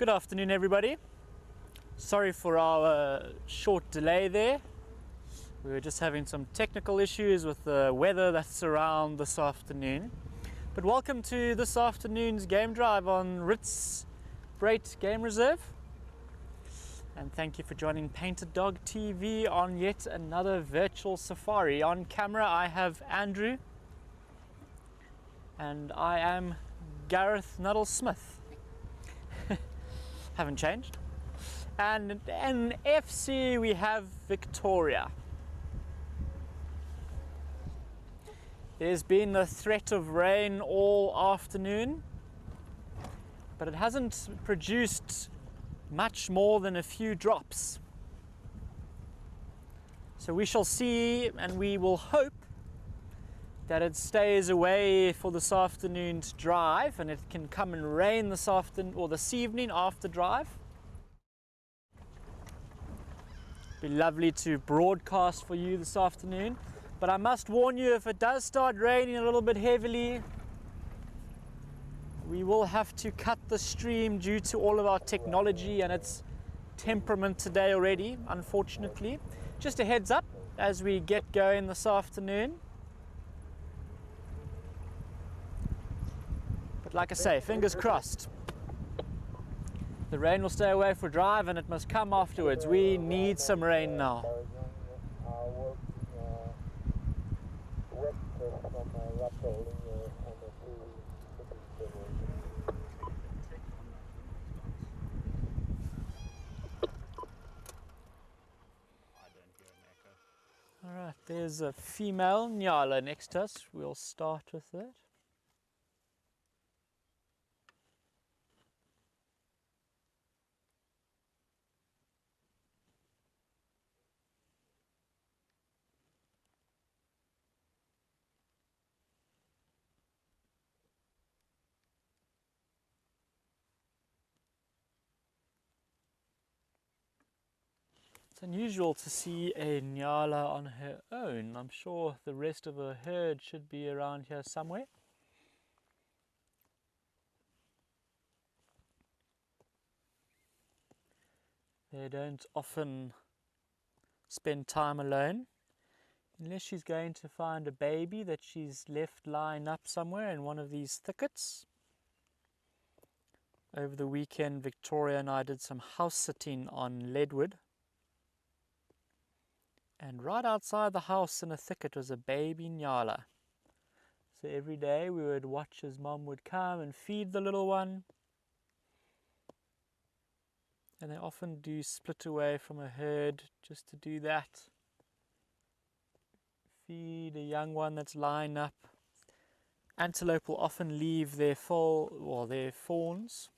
Good afternoon, everybody. Sorry for our short delay there. We were just having some technical issues with the weather that's around this afternoon. But welcome to this afternoon's game drive on Rietspruit Game Reserve. And thank you for joining Painted Dog TV on yet another virtual safari. On camera I have Andrew and I am Gareth Nuddle-Smith. Haven't changed. And in FC we have Victoria. There's been a threat of rain all afternoon, but it hasn't produced much more than a few drops. So we shall see, and we will hope that it stays away for this afternoon's drive and it can come and rain this afternoon or this evening after drive. Be lovely to broadcast for you this afternoon, but I must warn you, if it does start raining a little bit heavily, we will have to cut the stream due to all of our technology and its temperament today already, unfortunately. Just a heads up as we get going this afternoon. But like I say, fingers crossed. The rain will stay away for drive and it must come afterwards. We need some rain now. Alright, there's a female nyala next to us. We'll start with that. It's unusual to see a nyala on her own. I'm sure the rest of her herd should be around here somewhere. They don't often spend time alone, unless she's going to find a baby that she's left lying up somewhere in one of these thickets. Over the weekend, Victoria and I did some house sitting on Leadwood. And right outside the house in a thicket was a baby nyala. So every day we would watch as Mom would come and feed the little one. And they often do split away from a herd just to do that. Feed a young one that's lying up. Antelope will often leave their their fawns.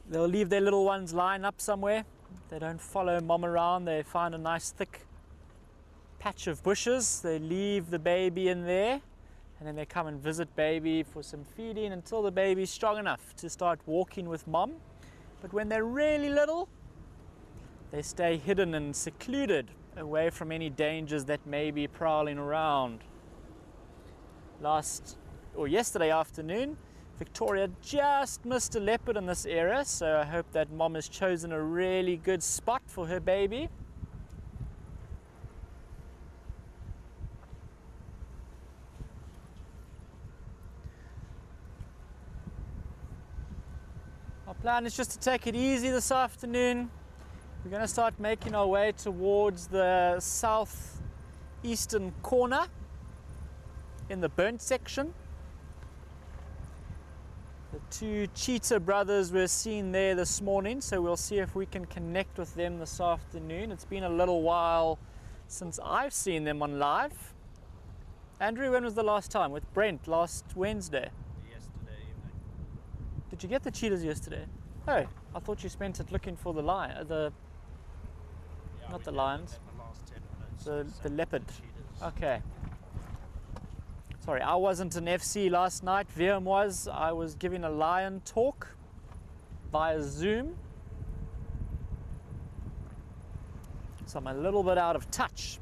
They'll leave their little ones lying up somewhere. They don't follow Mom around. They find a nice thick patch of bushes. They leave the baby in there and then they come and visit baby for some feeding until the baby's strong enough to start walking with Mom. But when they're really little, they stay hidden and secluded away from any dangers that may be prowling around. Yesterday afternoon, Victoria just missed a leopard in this area, so I hope that Mom has chosen a really good spot for her baby. Our plan is just to take it easy this afternoon. We're going to start making our way towards the southeastern corner in the Brent section. The two Cheetah brothers were seen there this morning, so we'll see if we can connect with them this afternoon. It's been a little while since I've seen them on live. Andrew, when was the last time? With Brent, last Wednesday? Yesterday evening. Did you get the cheetahs yesterday? Oh, I thought you spent it looking for the lion, not the lions, the last 10 minutes. the leopard. Cheetahs. Okay. Sorry, I wasn't in FC last night. VM was. I was giving a lion talk via Zoom. So I'm a little bit out of touch.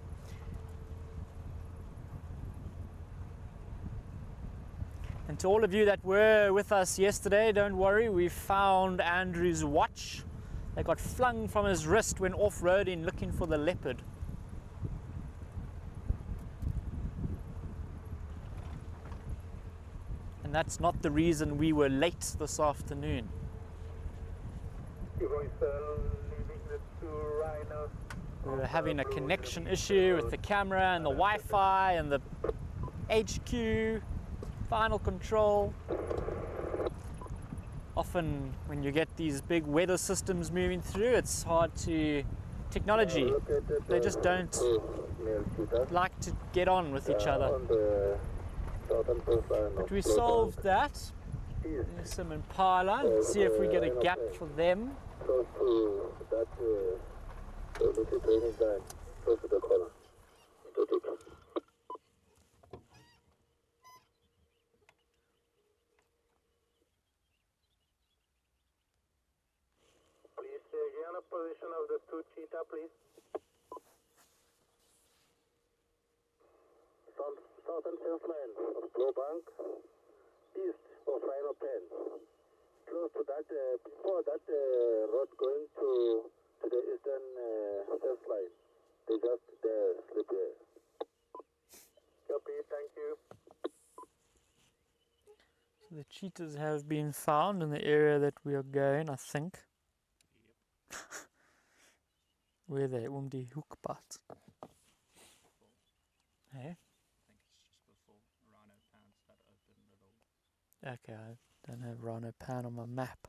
And to all of you that were with us yesterday, don't worry, we found Andrew's watch. They got flung from his wrist when off-roading looking for the leopard. And that's not the reason we were late this afternoon. leaving the 2 rhinos. We were having a connection issue with the camera and the Wi-Fi and the HQ, final control. Often when you get these big weather systems moving through, it's hard to, technology, they just don't like to get on with each other. But we solved that. There's some Impala. Let's see if we get a gap for them. Close to that little training line, close to the corner. Please get on a position of the 2 Cheetah, please. Southern fence line of Blowbank, east of Rhino Pen. Close to that, before that road going to the eastern fence line. They just slip there. Copy, thank you. So the cheetahs have been found in the area that we are going, I think. Yep. Where they die hoekpad. Hey? I think it's just before rhino pans that open at all. Okay, I don't have Rhino Pan on my map.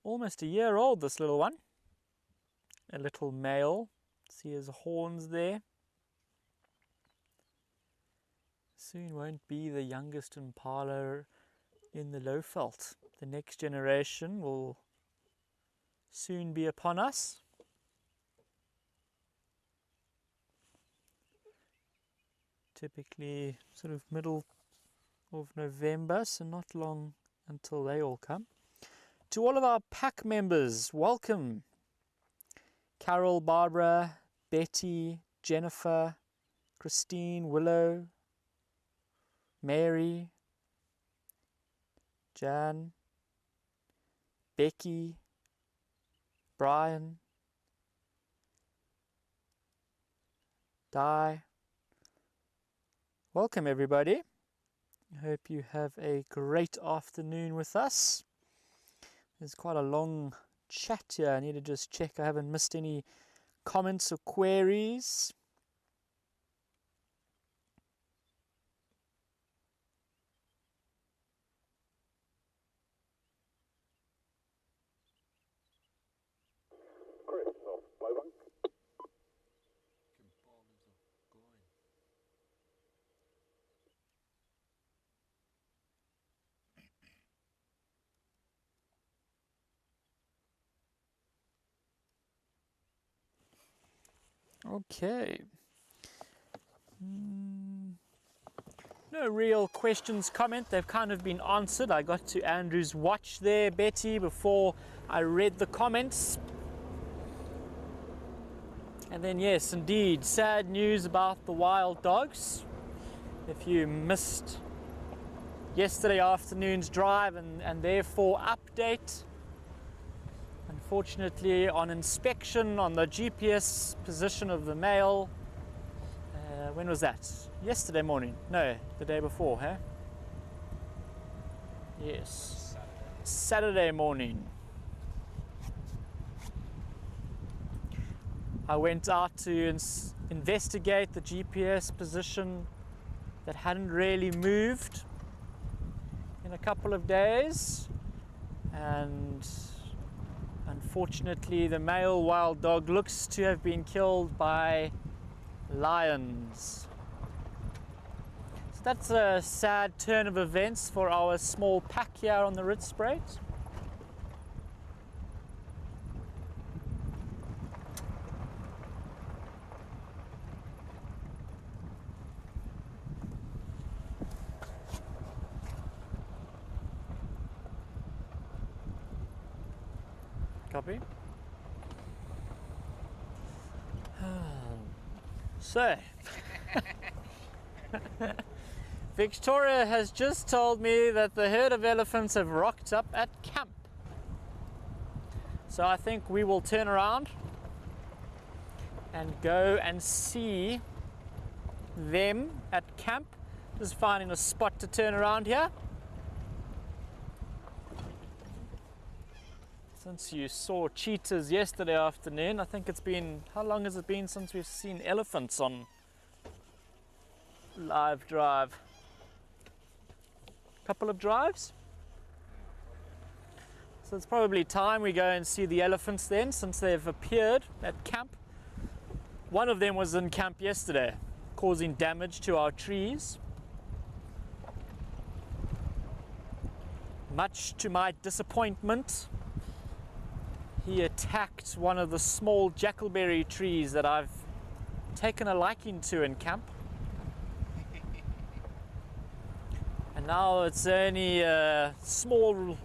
Almost a year old, this little one. A little male. See his horns there. Soon won't be the youngest Impala in the Lowveld. The next generation will soon be upon us. Typically sort of middle of November, so not long until they all come. To all of our pack members, welcome. Carol, Barbara, Betty, Jennifer, Christine, Willow, Mary, Jan, Becky, Brian, Di. Welcome everybody. I hope you have a great afternoon with us. There's quite a long chat here. I need to just check I haven't missed any comments or queries. Chris of Blowbank. Okay. No real questions, comment. They've kind of been answered. I got to Andrew's watch there, Betty, before I read the comments. And then yes, indeed, sad news about the wild dogs. If you missed yesterday afternoon's drive and therefore update, unfortunately on inspection on the GPS position of the male, when was that? Yesterday morning? No, the day before, huh? Yes. Saturday morning. I went out to investigate the GPS position that hadn't really moved in a couple of days, and unfortunately the male wild dog looks to have been killed by lions. So that's a sad turn of events for our small pack here on the Rietspruit. Copy. So, Victoria has just told me that the herd of elephants have rocked up at camp. So I think we will turn around and go and see them at camp. Just finding a spot to turn around here. Since you saw cheetahs yesterday afternoon, I think it's been, how long has it been since we've seen elephants on live drive? Couple of drives? So it's probably time we go and see the elephants then, since they've appeared at camp. One of them was in camp yesterday, causing damage to our trees. Much to my disappointment, he attacked one of the small jackalberry trees that I've taken a liking to in camp. And now it's only a small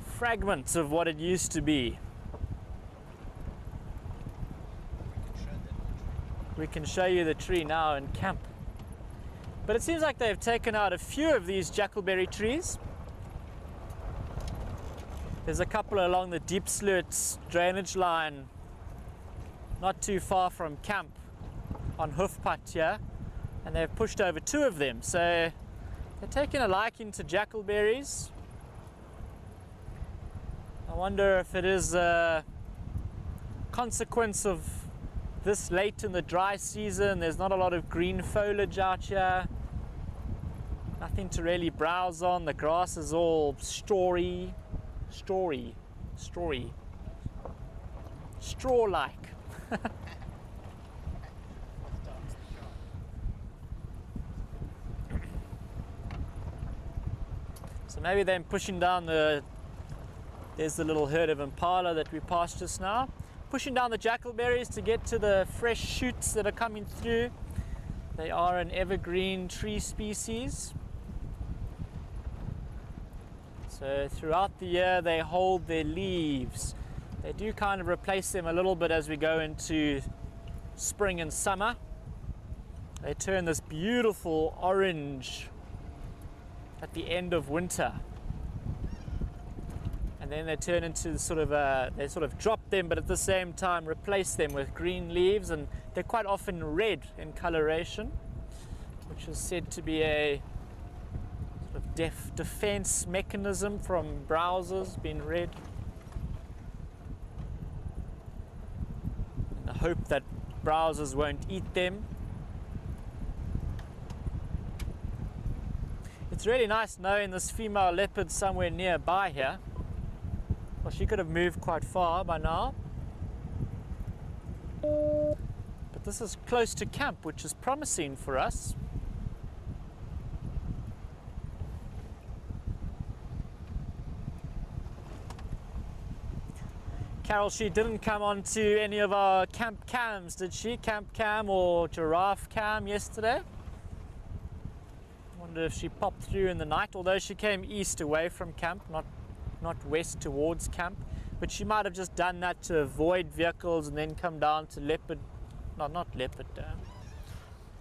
fragment of what it used to be. We can show you the tree now in camp. But it seems like they've taken out a few of these jackalberry trees. There's a couple along the Deep Sloot drainage line, not too far from camp on Hoofpad here, and they've pushed over 2 of them. So they're taking a liking to jackalberries. I wonder if it is a consequence of this late in the dry season. There's not a lot of green foliage out here. Nothing to really browse on. The grass is all straw-like. So maybe they're pushing down there's the little herd of impala that we passed just now. Pushing down the jackalberries to get to the fresh shoots that are coming through. They are an evergreen tree species. So throughout the year they hold their leaves. They do kind of replace them a little bit as we go into spring and summer. They turn this beautiful orange at the end of winter. And then they turn into they sort of drop them, but at the same time replace them with green leaves, and they're quite often red in coloration, which is said to be a sort of defense mechanism from browsers, being red. In the hope that browsers won't eat them. It's really nice knowing this female leopard somewhere nearby here. Well, she could have moved quite far by now. But this is close to camp, which is promising for us. Carol, she didn't come on to any of our camp cams, did she? Camp cam or giraffe cam yesterday? I wonder if she popped through in the night, although she came east away from camp, not west towards camp, but she might have just done that to avoid vehicles and then come down to not Leopard Dam,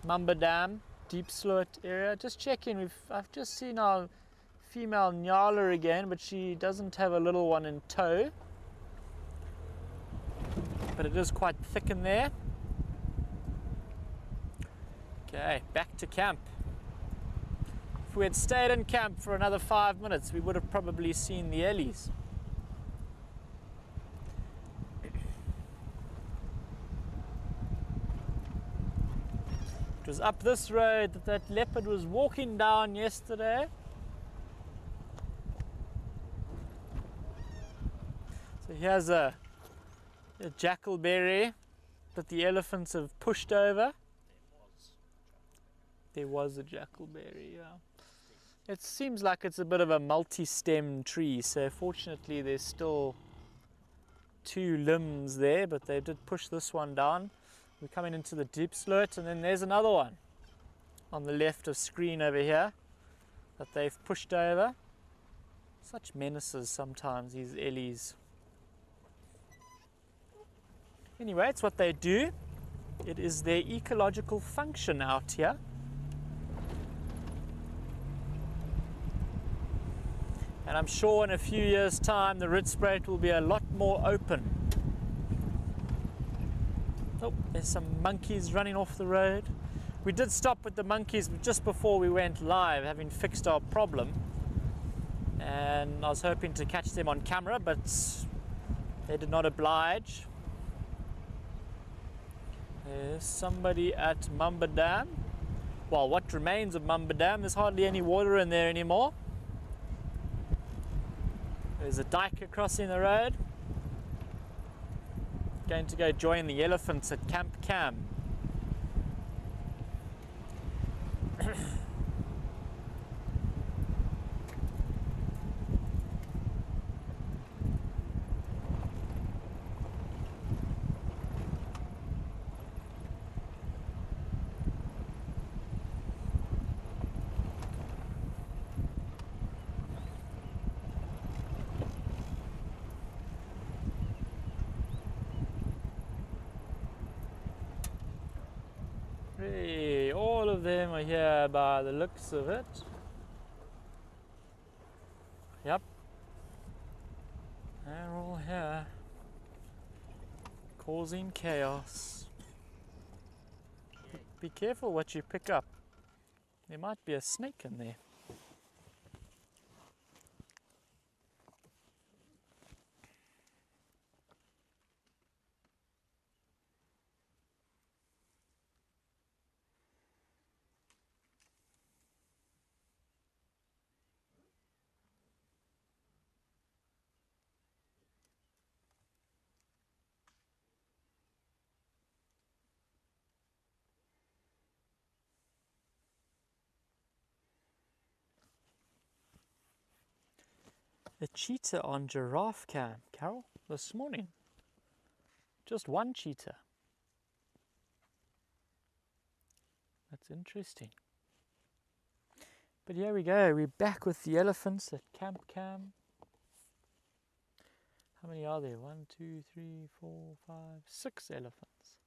Mamba Dam, Deep Sloot area. Just checking, I've just seen our female Nyala again, but she doesn't have a little one in tow, but it is quite thick in there. Okay, back to camp. If we had stayed in camp for another 5 minutes, we would have probably seen the ellies. It was up this road that leopard was walking down yesterday. So here's a jackalberry that the elephants have pushed over. There was a jackalberry, yeah. It seems like it's a bit of a multi-stem tree, so fortunately there's still 2 limbs there, but they did push this one down. We're coming into the Deep Sloot, and then there's another one on the left of screen over here that they've pushed over. Such menaces sometimes, these ellies. Anyway, it's what they do. It is their ecological function out here. And I'm sure in a few years' time the Rietspruit will be a lot more open. Oh, there's some monkeys running off the road. We did stop with the monkeys just before we went live, having fixed our problem. And I was hoping to catch them on camera, but they did not oblige. There's somebody at Mamba Dam. Well, what remains of Mamba Dam, there's hardly any water in there anymore. There's a dyke crossing the road. Going to go join the elephants at Camp Cam. Hey, all of them are here by the looks of it. Yep. They're all here. Causing chaos. Be careful what you pick up. There might be a snake in there. A cheetah on giraffe cam, Carol, this morning. Just one cheetah. That's interesting. But here we go, we're back with the elephants at Camp Cam. How many are there? 1, 2, 3, 4, 5, 6 elephants.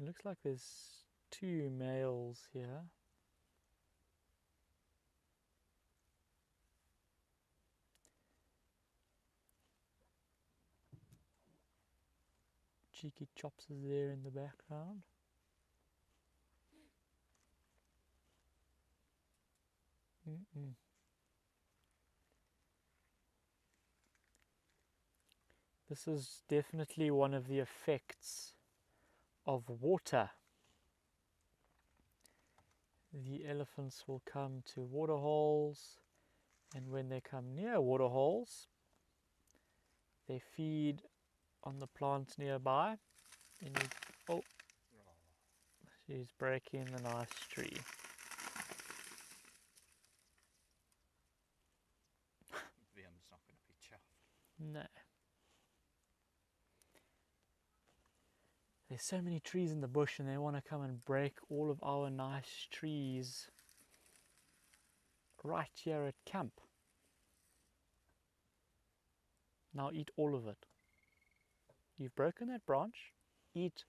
It looks like there's 2 males here. Cheeky Chops is there in the background. This is definitely one of the effects of water. The elephants will come to water holes, and when they come near water holes, they feed on the plants nearby. And oh, she's breaking the nice tree. VM's not going to be chuffed. No. There's so many trees in the bush and they want to come and break all of our nice trees right here at camp. Now eat all of it. You've broken that branch, eat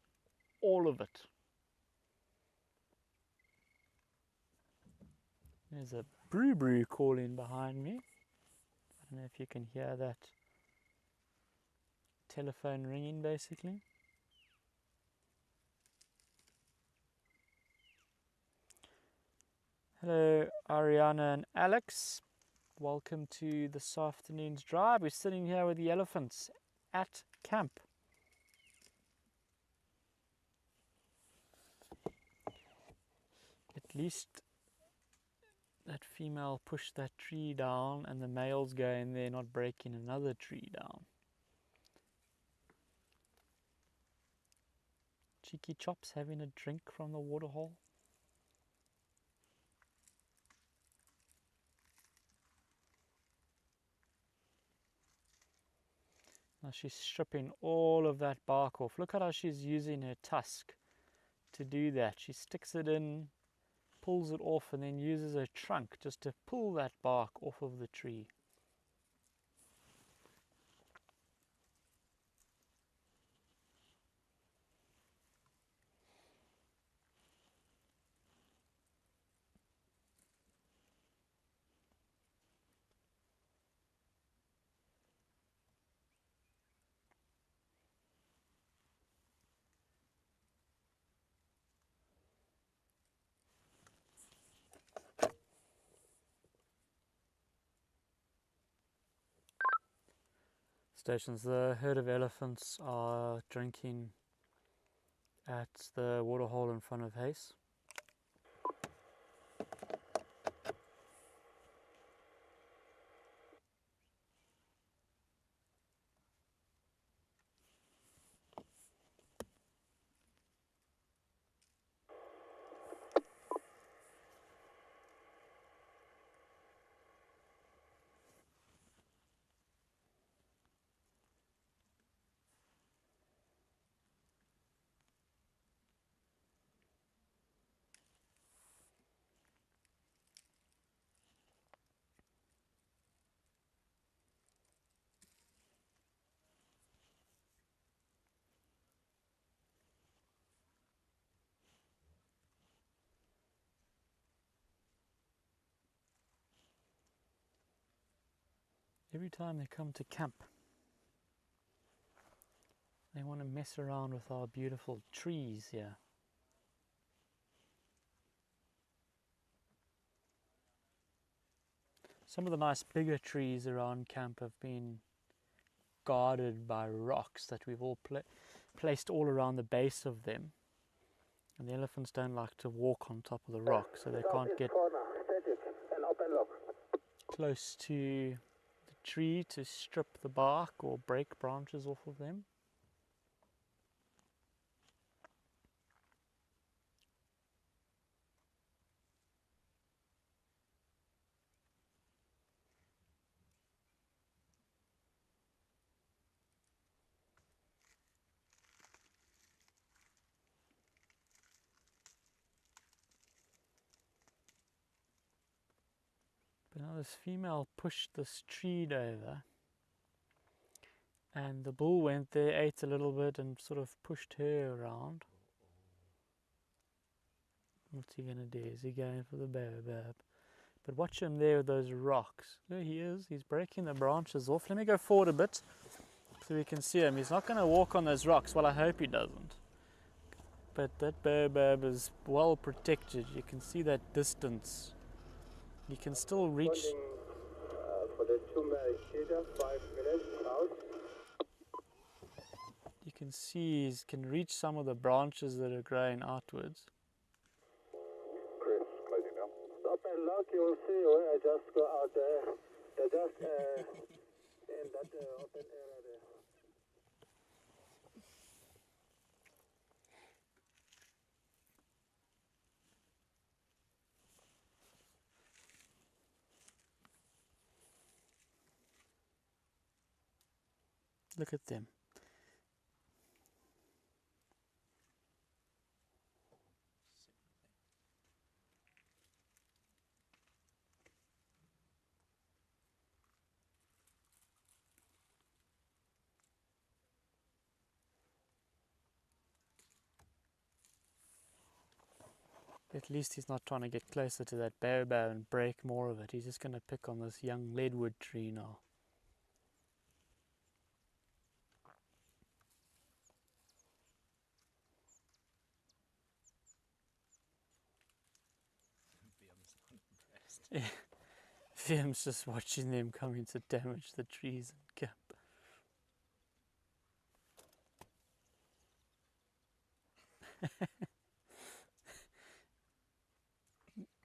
all of it. There's a brew calling behind me. I don't know if you can hear that telephone ringing basically. Hello Ariana and Alex, welcome to this afternoon's drive. We're sitting here with the elephants at camp. At least that female pushed that tree down and the males go in there not breaking another tree down. Cheeky Chops having a drink from the water hole. Now she's stripping all of that bark off. Look at how she's using her tusk to do that. She sticks it in, pulls it off, and then uses her trunk just to pull that bark off of the tree. stations. The herd of elephants are drinking at the waterhole in front of Hayes. Every time they come to camp, they want to mess around with our beautiful trees here. Some of the nice bigger trees around camp have been guarded by rocks that we've all placed all around the base of them. And the elephants don't like to walk on top of the rock, so they can't get close to the tree to strip the bark or break branches off of them. But now this female pushed this tree over, and the bull went there, ate a little bit and sort of pushed her around. What's he gonna do? Is he going for the baobab? But watch him there with those rocks. There he is. He's breaking the branches off. Let me go forward a bit so we can see him. He's not going to walk on those rocks. Well, I hope he doesn't. But that baobab is well protected. You can see that distance. You can still reach. For the 2 mile Cheetah, 5 minutes out. You can see he can reach some of the branches that are growing outwards. Chris, closing now. Stop and lock, you will see when I just go out there. They're just in that open area there. Look at them. At least he's not trying to get closer to that baobab and break more of it. He's just going to pick on this young leadwood tree now. Fiam's just watching them coming to damage the trees and camp.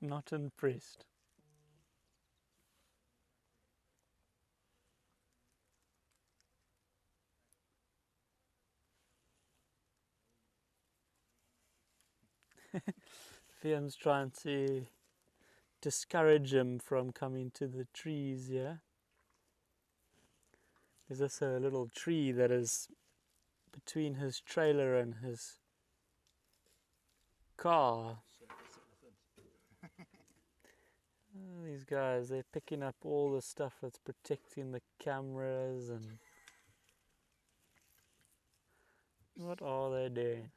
Not impressed. Fiam's trying to discourage him from coming to the trees here. There's also a little tree that is between his trailer and his car. These guys, they're picking up all the stuff that's protecting the cameras, and what are they doing?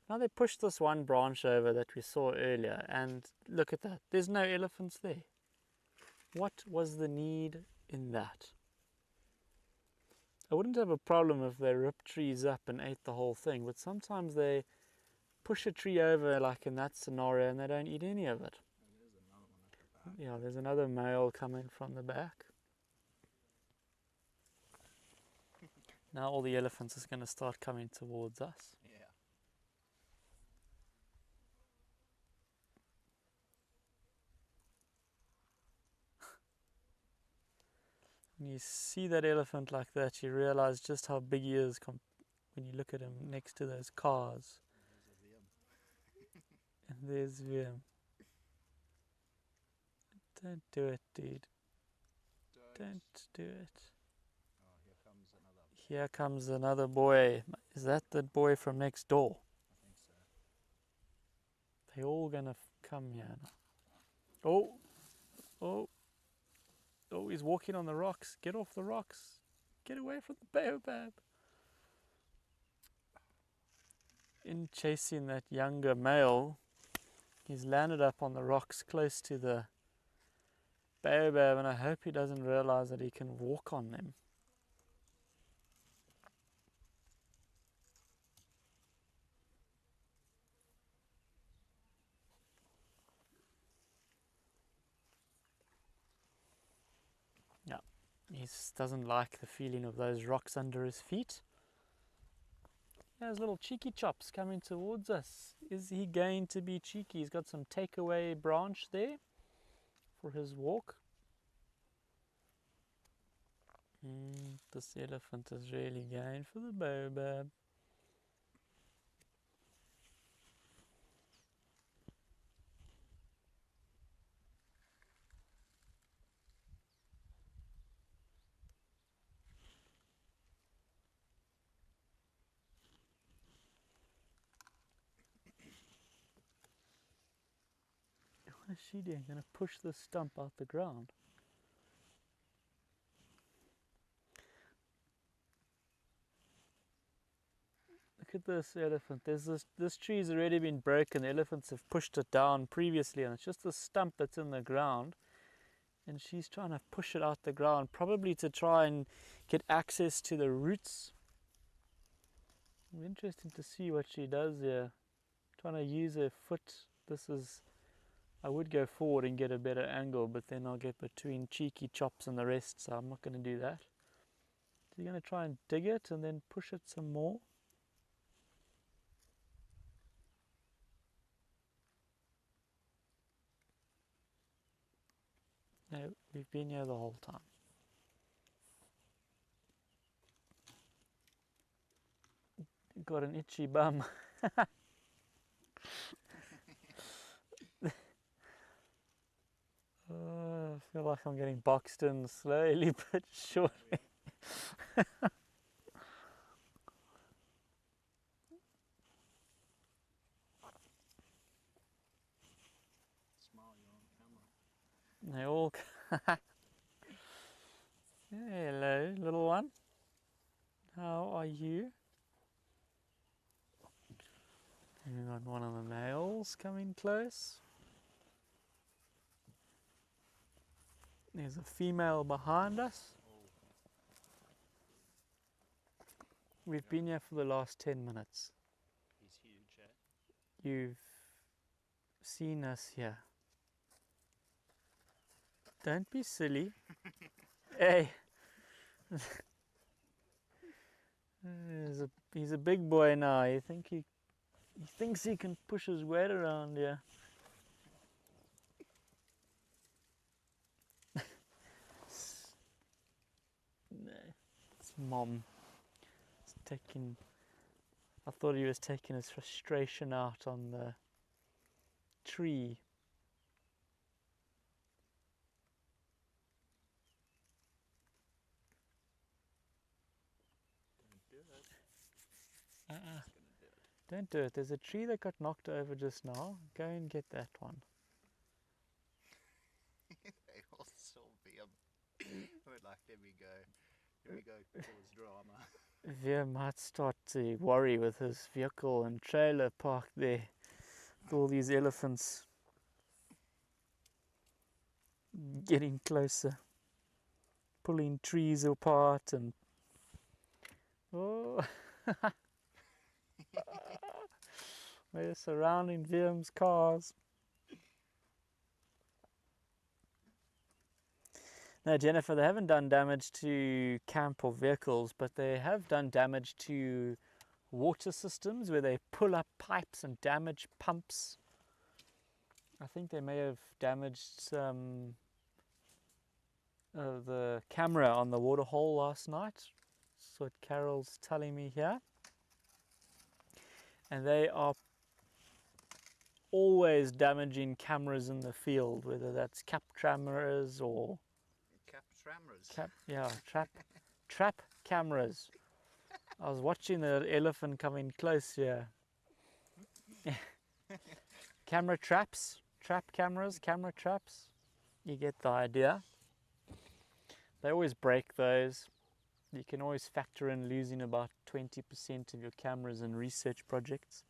Now they pushed this one branch over that we saw earlier, and look at that, there's no elephants there. What was the need in that? I wouldn't have a problem if they ripped trees up and ate the whole thing, but sometimes they push a tree over like in that scenario and they don't eat any of it. Yeah, there's another male coming from the back. Now all the elephants is going to start coming towards us. Yeah. When you see that elephant like that, you realize just how big he is when you look at him next to those cars. And there's Wiem. Don't do it, dude. Don't do it. Oh, here comes another. Here comes another boy. Is that the boy from next door? I think so. They're all gonna come here now. Oh, oh, oh! He's walking on the rocks. Get off the rocks. Get away from the baobab. In chasing that younger male, he's landed up on the rocks close to the baobab, and I hope he doesn't realize that he can walk on them. Yeah, he doesn't like the feeling of those rocks under his feet. There's little cheeky chops coming towards us. Is he going to be cheeky? He's got some takeaway branch there for his walk. This elephant is really going for the baobab. What is she doing? Going to push the stump out the ground. Look at this elephant. There's this tree's already been broken. The elephants have pushed it down previously, and it's just the stump that's in the ground. And she's trying to push it out the ground, probably to try and get access to the roots. Interesting to see what she does here. Trying to use her foot. I would go forward and get a better angle, but then I'll get between cheeky chops and the rest, so I'm not going to do that. She's going to try and dig it and then push it some more. No, we've been here the whole time. Got an itchy bum. I feel like I'm getting boxed in slowly but surely. Smile, you're on camera. They all. Hello, little one. How are you? And we've got one of the males coming close. There's a female behind us. We've been here for the last 10 minutes. He's huge, eh? You've seen us here. Don't be silly. Hey. He's a big boy now. He thinks he can push his weight around here. No, it's Mom. I thought he was taking his frustration out on the tree. Don't do it. There's a tree that got knocked over just now. Go and get that one. They all saw Wiem. We're like, there we go, cause drama. Veer might start to worry with his vehicle and trailer parked there with all these elephants getting closer, pulling trees apart and oh. We're surrounding Viem's cars. No, Jennifer, they haven't done damage to camp or vehicles, but they have done damage to water systems where they pull up pipes and damage pumps. I think they may have damaged some of the camera on the water hole last night. That's what Carol's telling me here. And they are always damaging cameras in the field, whether that's cap cameras or trap cameras. I was watching the elephant coming close here. Camera traps, trap cameras, camera traps. You get the idea. They always break those. You can always factor in losing about 20% of your cameras in research projects.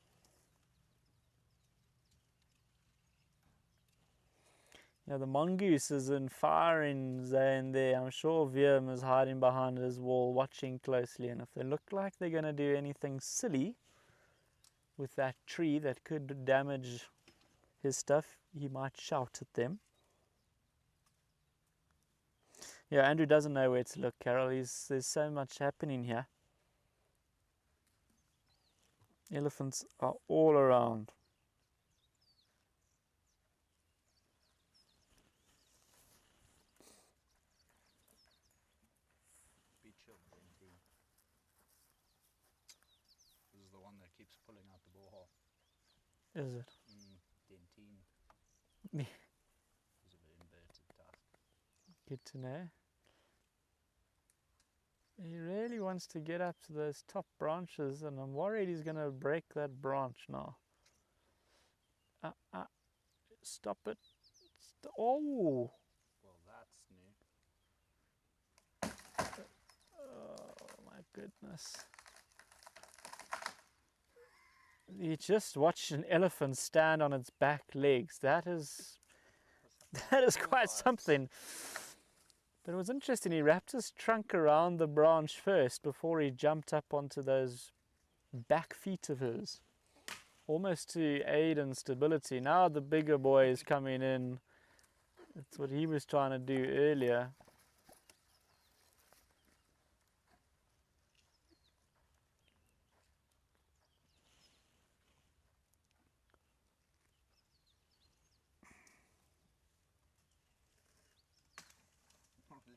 Now the mongoose is in firing zone there. I'm sure Viam is hiding behind his wall watching closely, and if they look like they're going to do anything silly with that tree that could damage his stuff, he might shout at them. Yeah, Andrew doesn't know where to look, Carol. There's so much happening here. Elephants are all around. Be chill, Dentine. This is the one that keeps pulling out the borehole. Is it? Dentine. It's a bit inverted task. Good to know. He really wants to get up to those top branches, and I'm worried he's going to break that branch now. Stop it. Oh! Well, that's new. Oh my goodness. You just watched an elephant stand on its back legs. That is quite something. But it was interesting, he wrapped his trunk around the branch first before he jumped up onto those back feet of his, almost to aid in stability. Now the bigger boy is coming in. That's what he was trying to do earlier.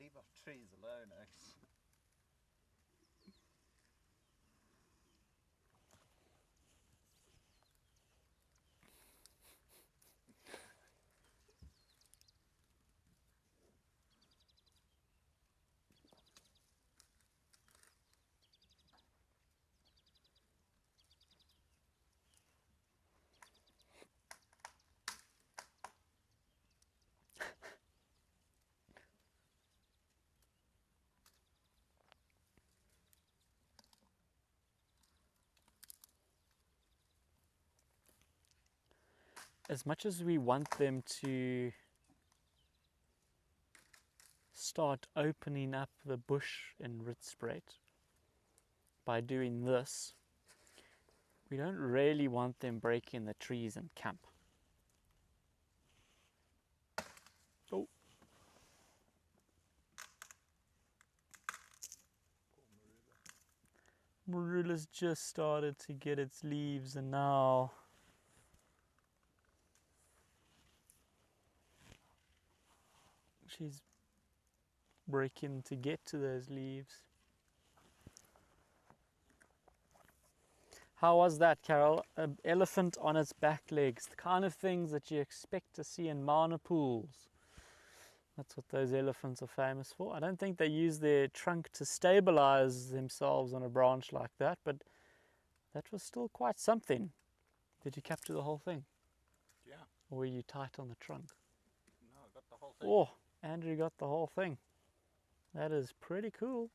Leave our trees alone, X. As much as we want them to start opening up the bush in Rietspruit by doing this, we don't really want them breaking the trees in camp. Oh. Marula's just started to get its leaves, and now she's breaking to get to those leaves. How was that, Carol? An elephant on its back legs, the kind of things that you expect to see in mana pools. That's what those elephants are famous for. I don't think they use their trunk to stabilize themselves on a branch like that, but that was still quite something. Did you capture the whole thing? Yeah. Or were you tight on the trunk? No, I got the whole thing. Oh, Andrew got the whole thing. That is pretty cool.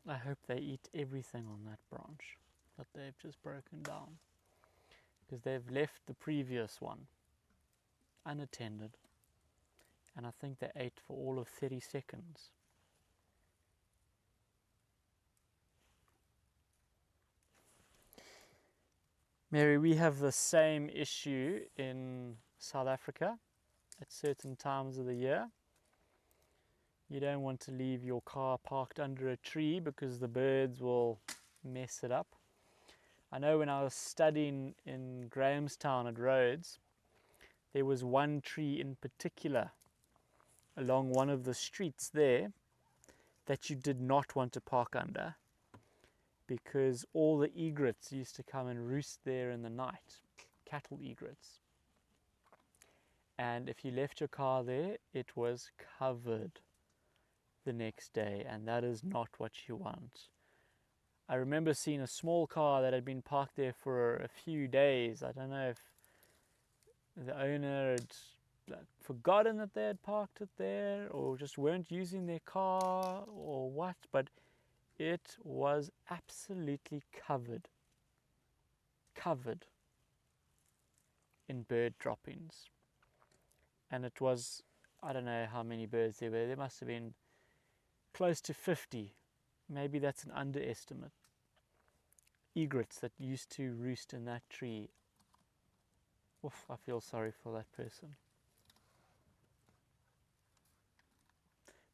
I hope they eat everything on that branch that they've just broken down, because they've left the previous one unattended, and I think they ate for all of 30 seconds. Mary, we have the same issue in South Africa at certain times of the year. You don't want to leave your car parked under a tree because the birds will mess it up. I know when I was studying in Grahamstown at Rhodes, there was one tree in particular along one of the streets there that you did not want to park under, because all the egrets used to come and roost there in the night, cattle egrets. And if you left your car there, it was covered the next day, and that is not what you want. I remember seeing a small car that had been parked there for a few days. I don't know if the owner had forgotten that they had parked it there, or just weren't using their car, or what, but it was absolutely covered in bird droppings. And it was, I don't know how many birds there were. There must have been close to 50. Maybe that's an underestimate. Egrets that used to roost in that tree. Oof, I feel sorry for that person.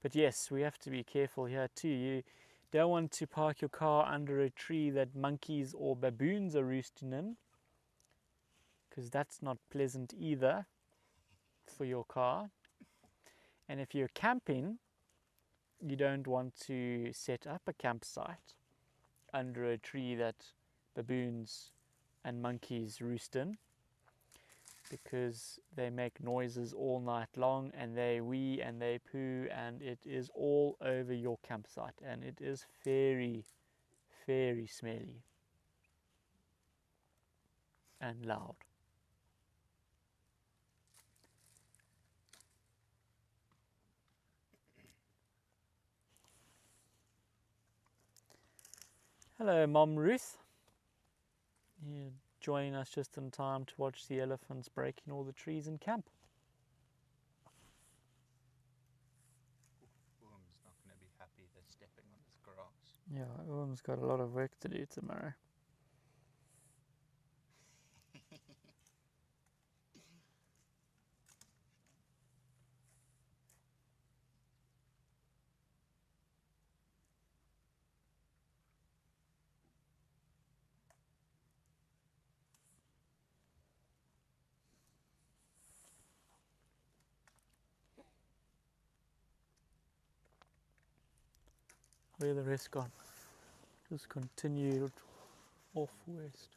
But yes, we have to be careful here too. You don't want to park your car under a tree that monkeys or baboons are roosting in, because that's not pleasant either for your car. And if you're camping, you don't want to set up a campsite under a tree that baboons and monkeys roost in, because they make noises all night long, and they wee and they poo, and it is all over your campsite, and it is very, very smelly and loud. Hello, Mom Ruth. You're joining us just in time to watch the elephants breaking all the trees in camp. Boom's not going to be happy they're stepping on this grass. Yeah, Owen's got a lot of work to do tomorrow. Where are the rest gone? Just continued off west.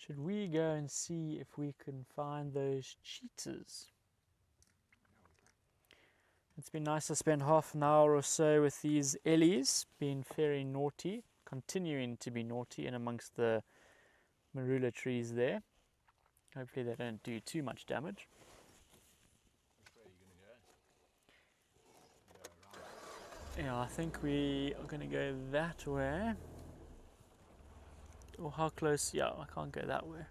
Should we go and see if we can find those cheetahs? It's been nice to spend half an hour or so with these ellies, being very naughty, continuing to be naughty in amongst the marula trees there. Hopefully they don't do too much damage. Which way are you going to go? Yeah, I think we are going to go that way. Or how close? Yeah, I can't go that way.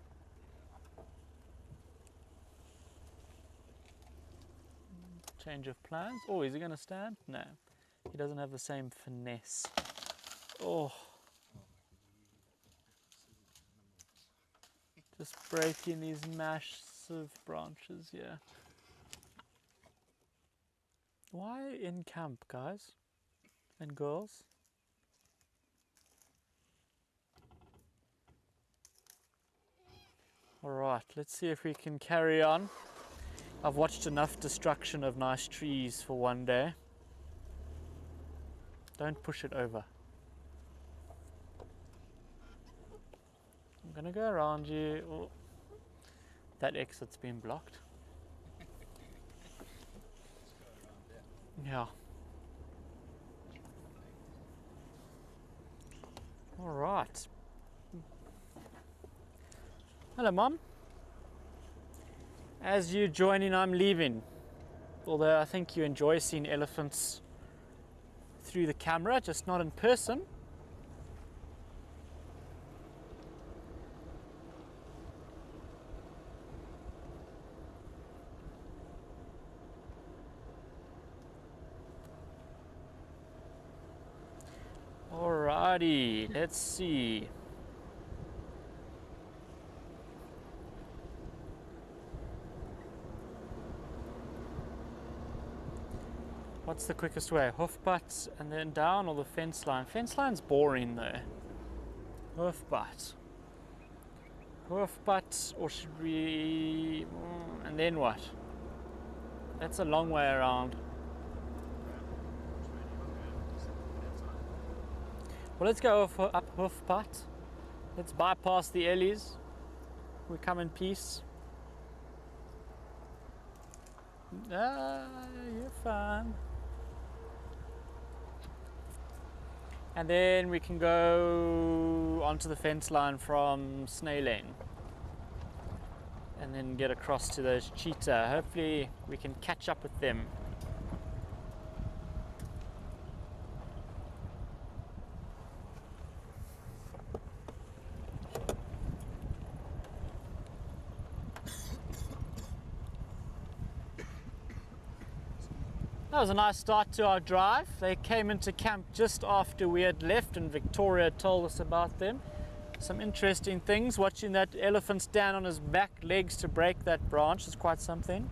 Change of plans. Oh, is he going to stand? No. He doesn't have the same finesse. Oh. Just breaking these massive branches here. Why in camp, guys and girls? Alright, let's see if we can carry on. I've watched enough destruction of nice trees for one day. Don't push it over. I'm gonna go around you. Oh, That exit's been blocked. Let's go around there. Yeah. All right. Hello, Mom. As you join in, I'm leaving. Although I think you enjoy seeing elephants through the camera, just not in person. Alrighty, let's see. What's the quickest way? Hoofpad and then down, or the fence line? Fence line's boring though. Hoofpad. Hoofpad, or should we... and then what? That's a long way around. Well, let's go up Hoofpad. Let's bypass the Ellies. We come in peace. You're fine. And then we can go onto the fence line from Snail Lane. And then get across to those cheetah. Hopefully we can catch up with them. That was a nice start to our drive. They came into camp just after we had left and Victoria told us about them. Some interesting things. Watching that elephant stand on his back legs to break that branch is quite something.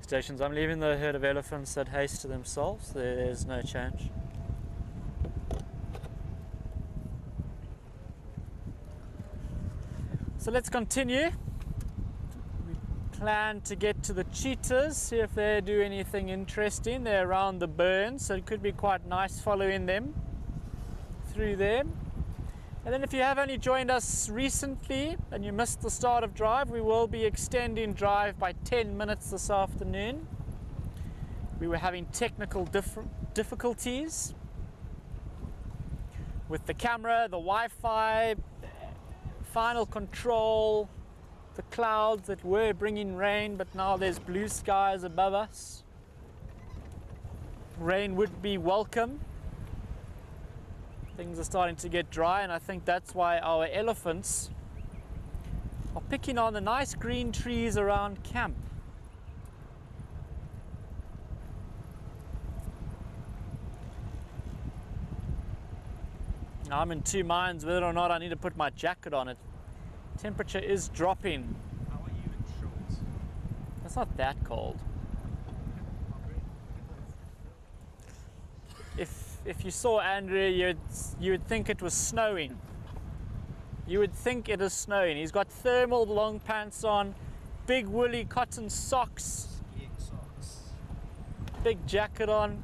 Stations I'm leaving, the herd of elephants that haste to themselves. There's no change. So let's continue. Plan to get to the cheetahs, see if they do anything interesting. They're around the burn, so it could be quite nice following them through there. And then if you have only joined us recently and you missed the start of drive, we will be extending drive by 10 minutes this afternoon. We were having technical difficulties with the camera, the Wi-Fi, final control, the clouds that were bringing rain, but now there's blue skies above us. Rain would be welcome. Things are starting to get dry, and I think that's why our elephants are picking on the nice green trees around camp. Now I'm in two minds whether or not I need to put my jacket on it. Temperature is dropping. How are you in shorts? It's not that cold. If you saw Andrew, you would think it was snowing. You would think it is snowing. He's got thermal long pants on, big woolly cotton socks, Skiing socks. big jacket on.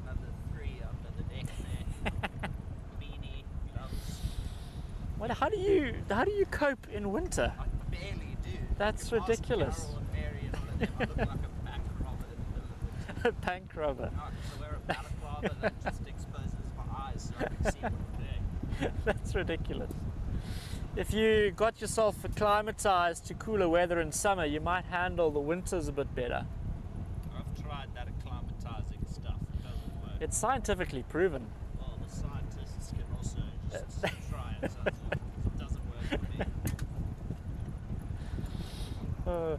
Another 3 under the neck there. Beanie, gloves. What? How do you cope in winter? I barely do. That's You ask ridiculous. Carol and Mary and all of them, I look like a bank robber in the middle of winter. A bank robber. No, 'cause I wear a balaclava that just exposes my eyes so I can see all day. That's ridiculous. If you got yourself acclimatized to cooler weather in summer, you might handle the winters a bit better. I've tried that acclimatizing stuff. It doesn't work. It's scientifically proven. Well, the scientists can also just try it. So it doesn't work for me.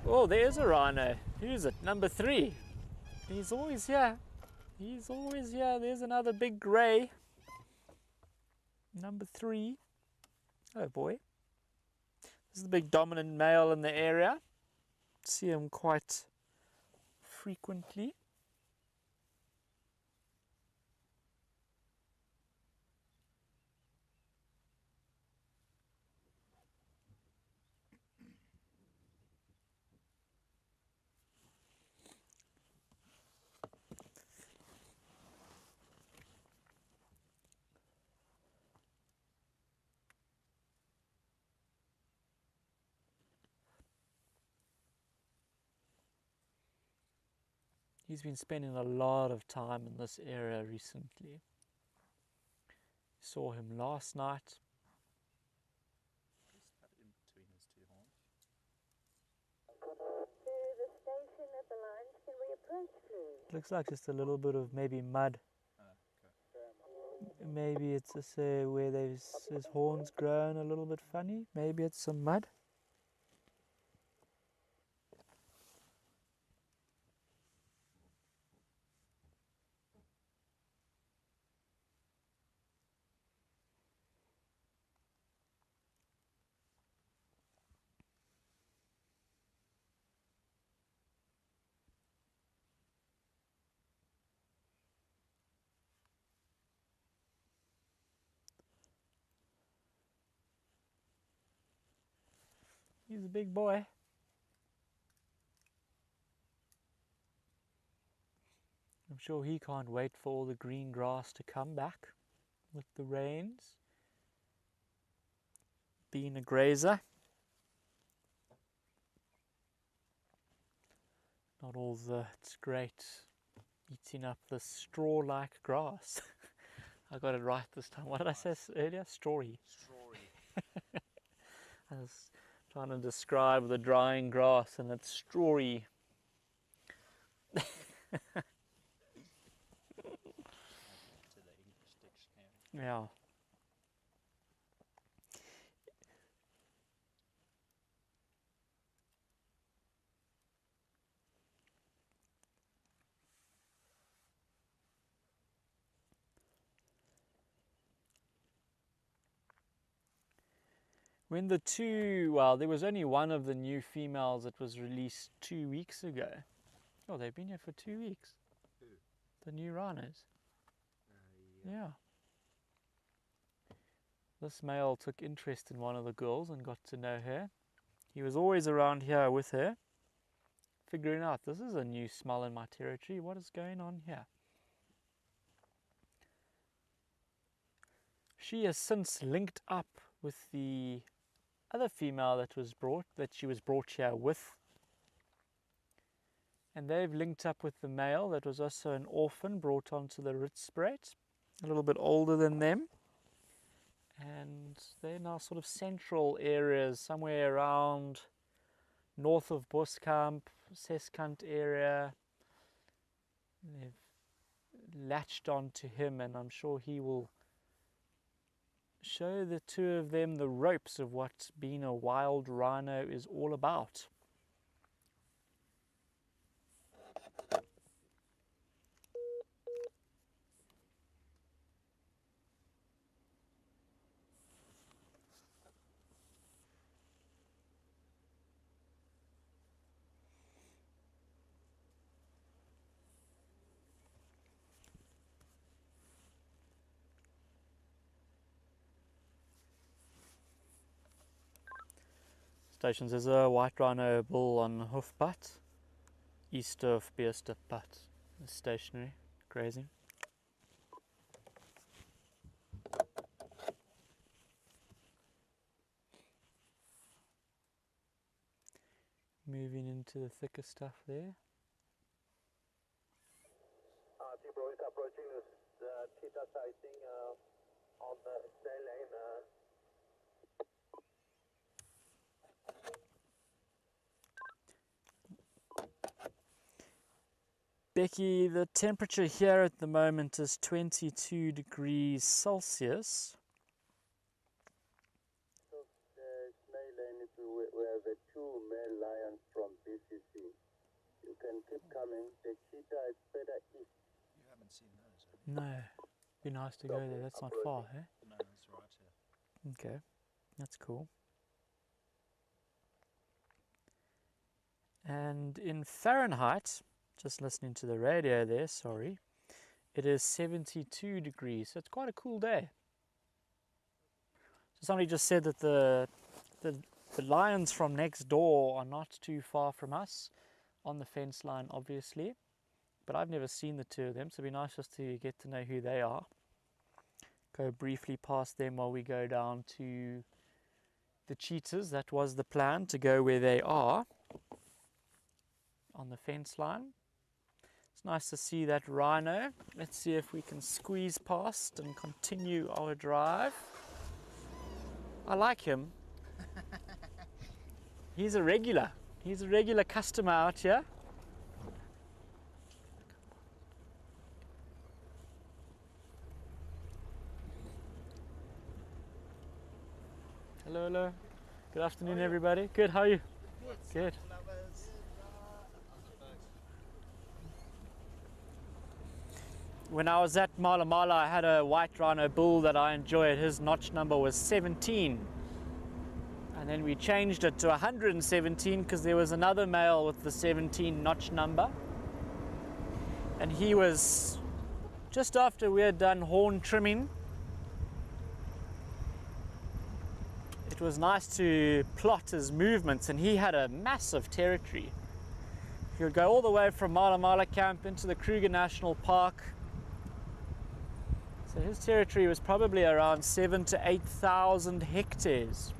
Oh, there's a rhino. Who's it? Number 3. He's always here. He's always here. There's another big grey. Number 3. Oh boy. This is the big dominant male in the area. See him quite frequently. He's been spending a lot of time in this area recently. Saw him last night. Just cut in between his two horns. To the station at the lines, can we approach, please? Looks like just a little bit of maybe mud. Okay. Maybe it's just where his horns grown a little bit funny. Maybe it's some mud. He's a big boy. I'm sure he can't wait for all the green grass to come back with the rains. Being a grazer. Not all that's great eating up the straw-like grass. I got it right this time. What did I say earlier? Strawy. Strawy. I was trying to describe the drying grass and it's strawy. To the English dictionary. Yeah. When there was only one of the new females that was released 2 weeks ago. Oh, they've been here for 2 weeks. Who? The new rhinos. Yeah. This male took interest in one of the girls and got to know her. He was always around here with her, figuring out this is a new smell in my territory. What is going on here? She has since linked up with the other female that she was brought here with, and they've linked up with the male that was also an orphan brought onto the Rietspruit, a little bit older than them, and they're now sort of central areas, somewhere around north of Boskamp, Seskant area. They've latched on to him, and I'm sure he will show the two of them the ropes of what being a wild rhino is all about. Stations, there's a white rhino bull on Hoofpad, east of Beerstepad, stationary, grazing. Moving into the thicker stuff there. T-Bro is approaching the Cheetah sighting on the snail lane. Becky, the temperature here at the moment is 22 degrees Celsius. So the snail lane is where the two male lions from BCC. You can keep coming. The cheetah is better east. You haven't seen those, have you? No, be nice to go there. That's not far, eh? No, that's right here. Okay, that's cool. And in Fahrenheit, just listening to the radio there, sorry, it is 72 degrees, so it's quite a cool day. So somebody just said that the lions from next door are not too far from us, on the fence line obviously, but I've never seen the two of them, so it'd be nice just to get to know who they are. Go briefly past them while we go down to the cheetahs. That was the plan, to go where they are on the fence line. It's It's nice to see that rhino. Let's see if we can squeeze past and continue our drive. I like him. He's a regular. He's a regular customer out here. Hello, hello. Good afternoon, everybody. Good, how are you? Good. When I was at Mala Mala, I had a white rhino bull that I enjoyed. His notch number was 17. And then we changed it to 117 because there was another male with the 17 notch number. And he was just after we had done horn trimming. It was nice to plot his movements, and he had a massive territory. He would go all the way from Mala Mala camp into the Kruger National Park. So his territory was probably around 7,000 to 8,000 hectares.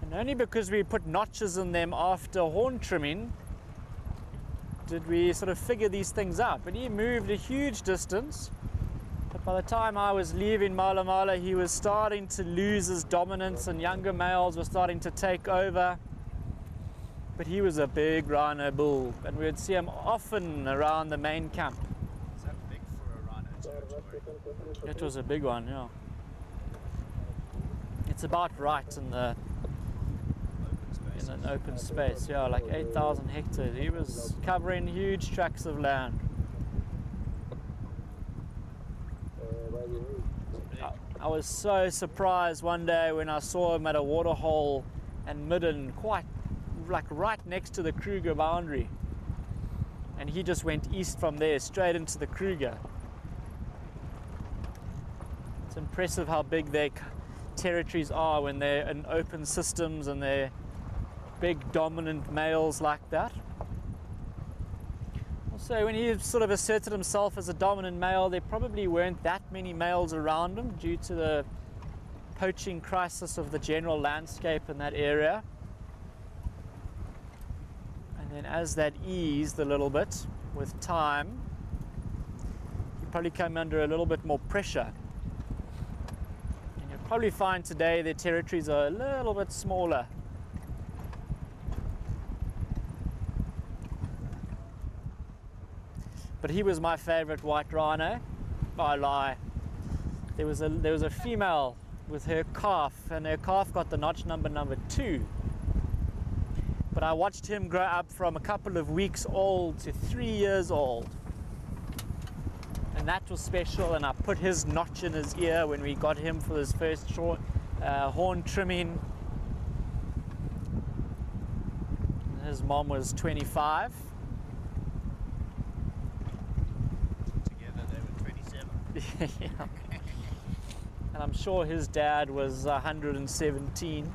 And only because we put notches in them after horn trimming did we sort of figure these things out. But he moved a huge distance. But by the time I was leaving Mala Mala, he was starting to lose his dominance and younger males were starting to take over. But he was a big rhino bull, and we would see him often around the main camp. Is that big for a rhino territory? It was a big one, yeah. It's about right in the in an open space, yeah, like 8,000 hectares. He was covering huge tracts of land. I was so surprised one day when I saw him at a waterhole and midden, quite like right next to the Kruger boundary, and he just went east from there straight into the Kruger. It's impressive how big their territories are when they're in open systems and they're big dominant males like that. Also, when he sort of asserted himself as a dominant male, there probably weren't that many males around him due to the poaching crisis of the general landscape in that area. And then as that eased a little bit with time, he probably came under a little bit more pressure. And you'll probably find today their territories are a little bit smaller. But he was my favorite white rhino. I lie. There was a female with her calf, and her calf got the notch number 2. But I watched him grow up from a couple of weeks old to 3 years old. And that was special, and I put his notch in his ear when we got him for his first short horn trimming. His mom was 25. Yeah. And I'm sure his dad was 117,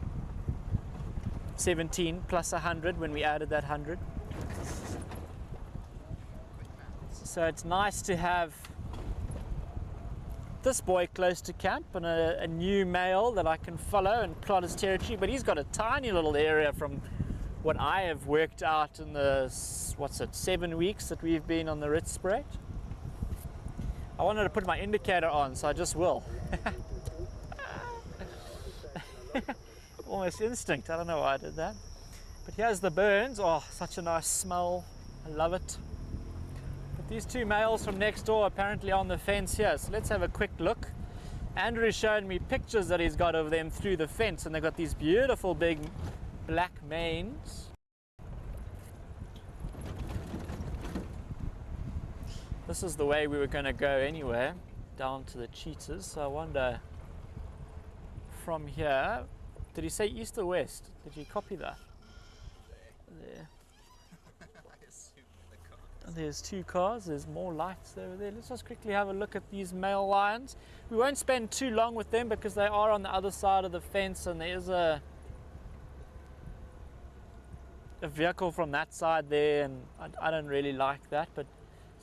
17 plus 100 when we added that 100. So it's nice to have this boy close to camp and a new male that I can follow and plot his territory, but he's got a tiny little area from what I have worked out in the, 7 weeks that we've been on the Rietspruit. I wanted to put my indicator on, so I just will. Almost instinct, I don't know why I did that. But here's the burns. Oh, such a nice smell. I love it. But these two males from next door apparently on the fence here, so let's have a quick look. Andrew's showing me pictures that he's got of them through the fence, and they've got these beautiful big black manes. This is the way we were going to go anyway, down to the cheetahs. So I wonder, from here, did he say east or west? Did you copy that? There. There's 2 cars, there's more lights over there. Let's just quickly have a look at these male lions. We won't spend too long with them because they are on the other side of the fence, and there is a vehicle from that side there, and I don't really like that, but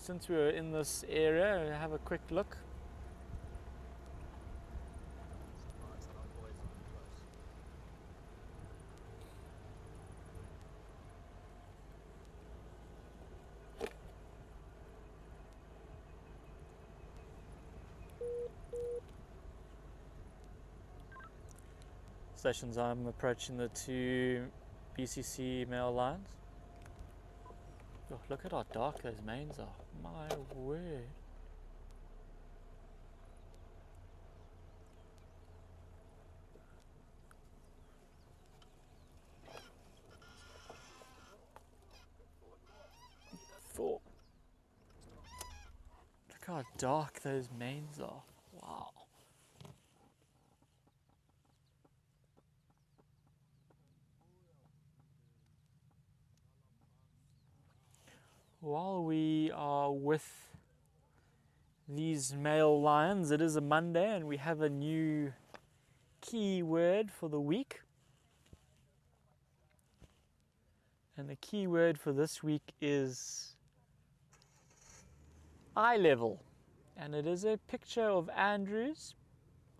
since we were in this area, we'll have a quick look. stations. I'm approaching the 2 BCC male lines. Oh, look at how dark those mains are. My word. Four. Look how dark those mains are. Wow. While we are with these male lions, it is a Monday and we have a new key word for the week. And the key word for this week is eye level. And it is a picture of Andrew's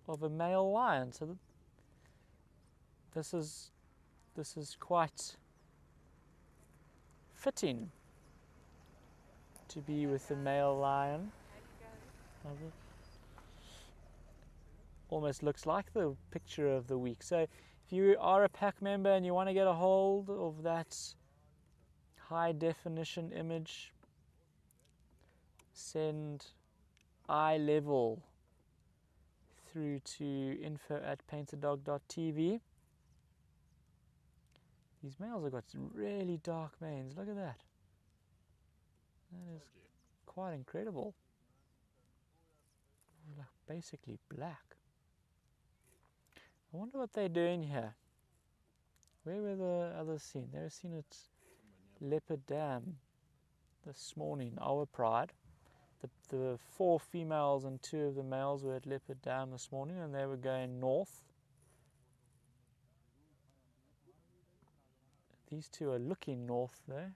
of a male lion. So this is quite fitting to be with a male lion. Almost looks like the picture of the week. So if you are a pack member and you want to get a hold of that high definition image, send eye level through to info@paintedog.tv. These males have got some really dark manes. Look at that. That is quite incredible. Like basically black. I wonder what they're doing here. Where were the others seen? They were seen at Leopard Dam this morning, our pride. The 4 females and 2 of the males were at Leopard Dam this morning and they were going north. These 2 are looking north there.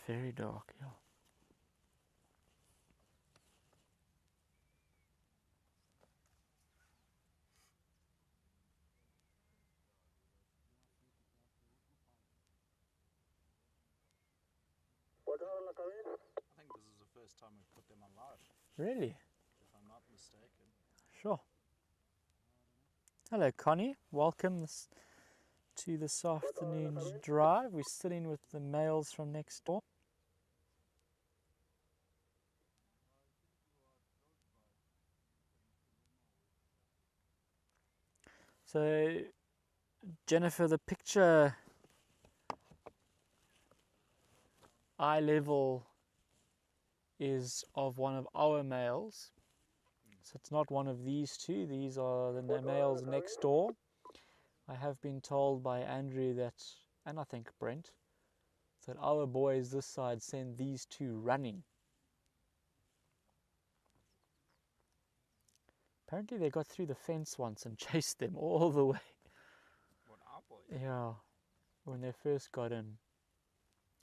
Very dark, yeah. What are coming? I think this is the first time we've put them on live, Really? if I'm not mistaken. Sure. Hello, Connie. Welcome to this afternoon's drive. We're sitting with the males from next door. So, Jennifer, the picture eye level is of one of our males. So it's not one of these 2. These are the males next door. I have been told by Andrew that, and I think Brent, that our boys this side send these 2 running. Apparently they got through the fence once and chased them all the way. What our boys? Yeah, when they first got in.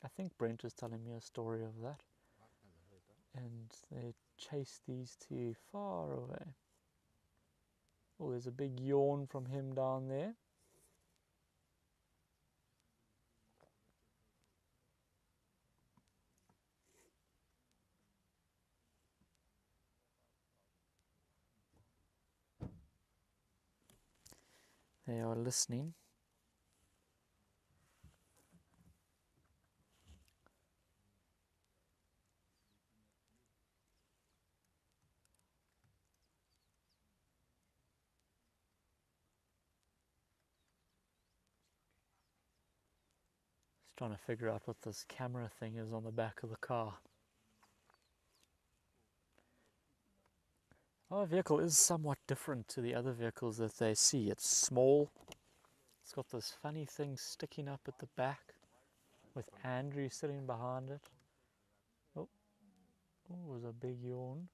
I think Brent was telling me a story of that. I've never heard that. And they chased these 2 far away. Oh, there's a big yawn from him down there. They are listening. Just trying to figure out what this camera thing is on the back of the car. Our vehicle is somewhat different to the other vehicles that they see. It's small. It's got this funny thing sticking up at the back with Andrew sitting behind it. Oh, was a big yawn.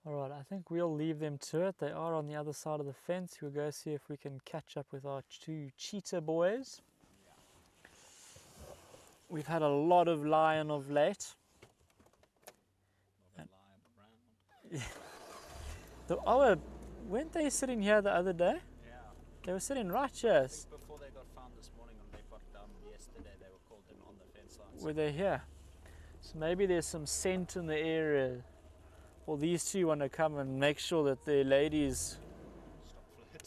All Alright, I think we'll leave them to it. They are on the other side of the fence. We'll go see if we can catch up with our two cheetah boys. We've had a lot of lion of late. Weren't they sitting here the other day? Yeah. They were sitting right here. Before they got found this morning when they got yesterday, they were called in on the fence lines. Were they here? So maybe there's some scent in the area. Or these two want to come and make sure that their ladies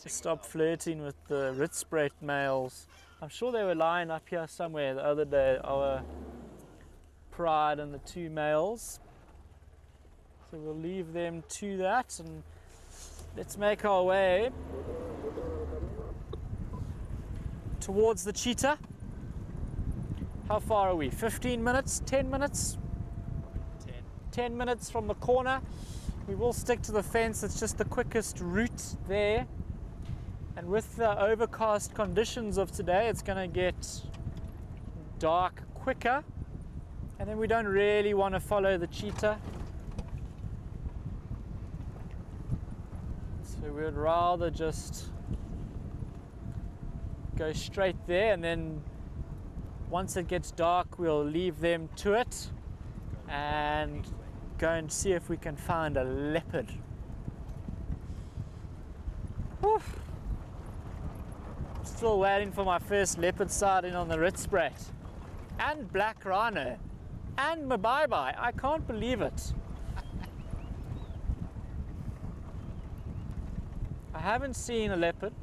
stop flirting with the Rietspruit males. I'm sure they were lying up here somewhere the other day, our pride and the two males. So we'll leave them to that and let's make our way towards the cheetah. How far are we? 15 minutes? 10 minutes? 10 minutes from the corner. We will stick to the fence, it's just the quickest route there. And with the overcast conditions of today, it's going to get dark quicker. And then we don't really want to follow the cheetah. So we'd rather just go straight there, and then once it gets dark, we'll leave them to it and go and see if we can find a leopard. Whew. Still waiting for my first leopard sighting on the Rietspruit. And black rhino. And mabai-bai. I can't believe it. I haven't seen a leopard.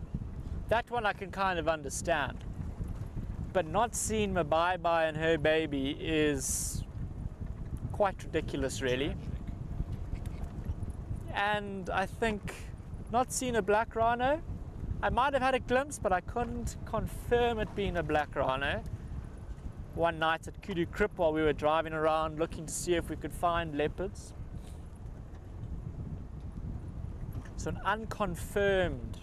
That one I can kind of understand. But not seeing mabai-bai and her baby is quite ridiculous, really. And I think not seeing a black rhino, I might have had a glimpse, but I couldn't confirm it being a black rhino. One night at Kudu Krip while we were driving around looking to see if we could find leopards. So an unconfirmed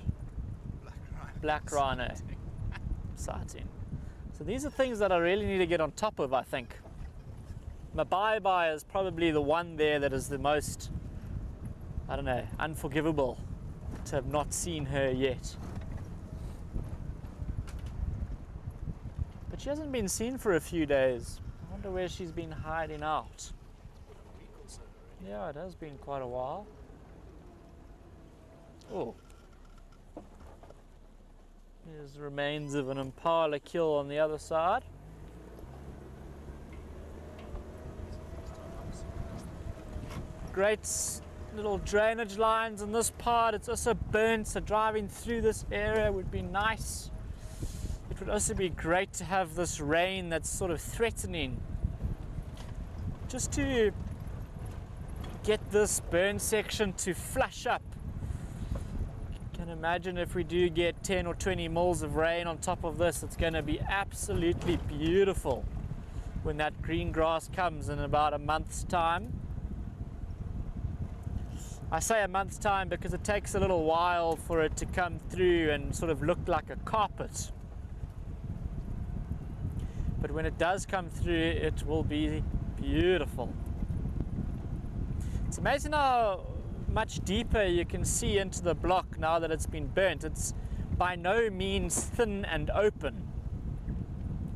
black rhino sighting. So these are things that I really need to get on top of, I think. Mabai-bai is probably the one there that is the most, I don't know, unforgivable to have not seen her yet. But she hasn't been seen for a few days. I wonder where she's been hiding out. Yeah, it has been quite a while. Oh. There's the remains of an impala kill on the other side. Great little drainage lines in this part. It's also burnt, so driving through this area would be nice. It would also be great to have this rain that's sort of threatening, just to get this burn section to flush up. You can imagine if we do get 10 or 20 mils of rain on top of this, it's going to be absolutely beautiful when that green grass comes in about a month's time. I say a month's time because it takes a little while for it to come through and sort of look like a carpet. But when it does come through, it will be beautiful. It's amazing how much deeper you can see into the block now that it's been burnt. It's by no means thin and open.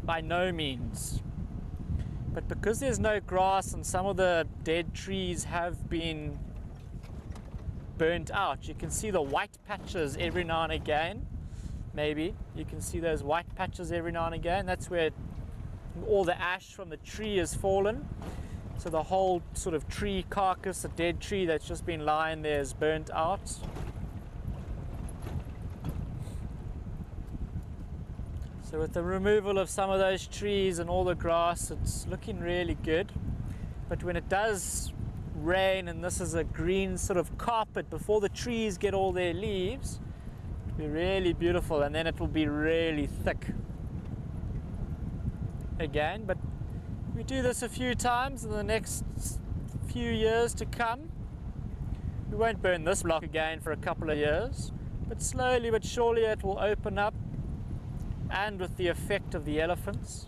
By no means. But because there's no grass and some of the dead trees have been burnt out, you can see the white patches every now and again. Maybe you can see those white patches every now and again. That's where all the ash from the tree has fallen. So the whole sort of tree carcass, a dead tree that's just been lying there, is burnt out. So with the removal of some of those trees and all the grass, it's looking really good. But when it does rain and this is a green sort of carpet before the trees get all their leaves, it'll be really beautiful, and then it will be really thick again. But we do this a few times in the next few years to come. We won't burn this block again for a couple of years, but slowly but surely it will open up, and with the effect of the elephants.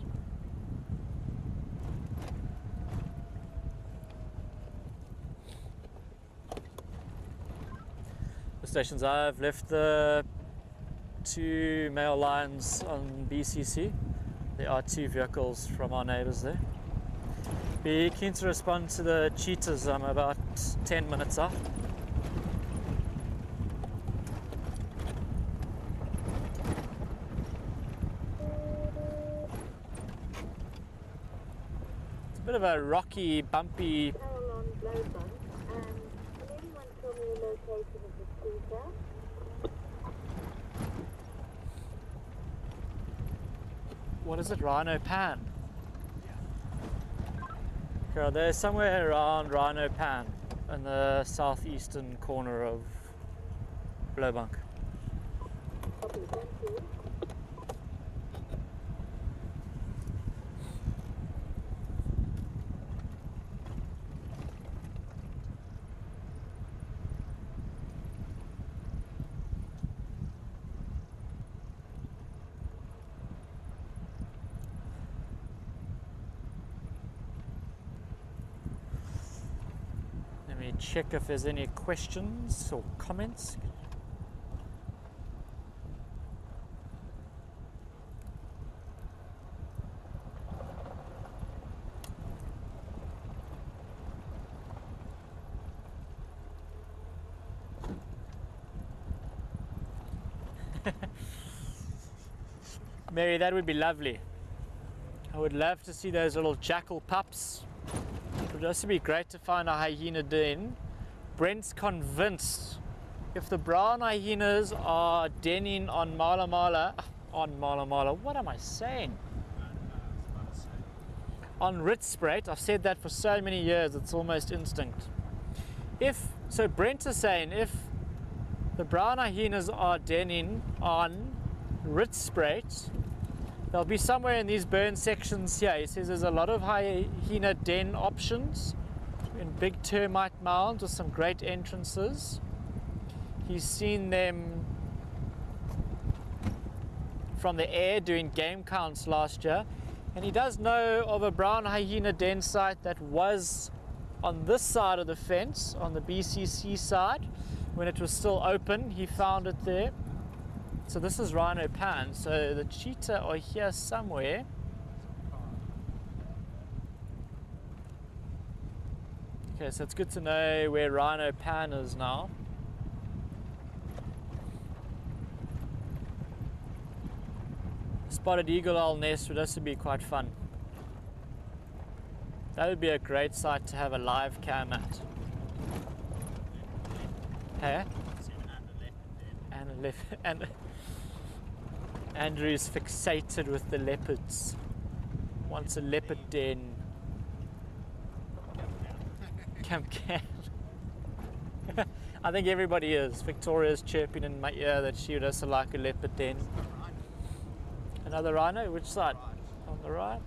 stations. I've left the 2 male lions on BCC. There are 2 vehicles from our neighbours there. Be keen to respond to the cheetahs. I'm about 10 minutes out. It's a bit of a rocky, bumpy. Carol on Lowveld, can anyone tell me the location of the Cheetah? What is it? Rhino Pan? Okay, they're somewhere around Rhino Pan in the southeastern corner of Blowbank. Copy, thank you. Let me check if there's any questions or comments. Mary, that would be lovely. I would love to see those little jackal pups. It would also be great to find a hyena den. Brent's convinced if the brown hyenas are denning on Mala Mala, what am I saying? On Rietspruit, I've said that for so many years, it's almost instinct. So Brent is saying if the brown hyenas are denning on Rietspruit, they'll be somewhere in these burn sections here. He says there's a lot of hyena den options in big termite mounds with some great entrances. He's seen them from the air doing game counts last year, and he does know of a brown hyena den site that was on this side of the fence, on the BCC side, when it was still open. He found it there. So this is Rhino Pan, so the cheetah are here somewhere. Okay, so it's good to know where Rhino Pan is now. Spotted eagle owl nest would also be quite fun. That would be a great site to have a live cam at. Hey? And Andrew's fixated with the leopards. Wants a leopard den. Camp can. I think everybody is. Victoria's chirping in my ear that she would also like a leopard den. Another rhino? Which side? On the right?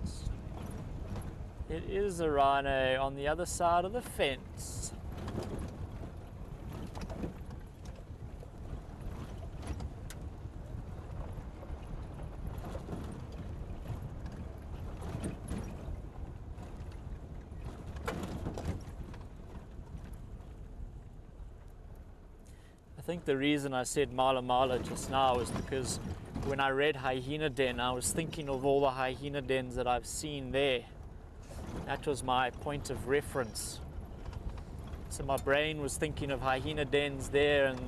It is a rhino on the other side of the fence. I think the reason I said Mala Mala just now is because when I read hyena den, I was thinking of all the hyena dens that I've seen there. That was my point of reference. So my brain was thinking of hyena dens there, and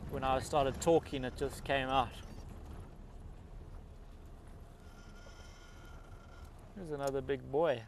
when I started talking, it just came out. There's another big boy.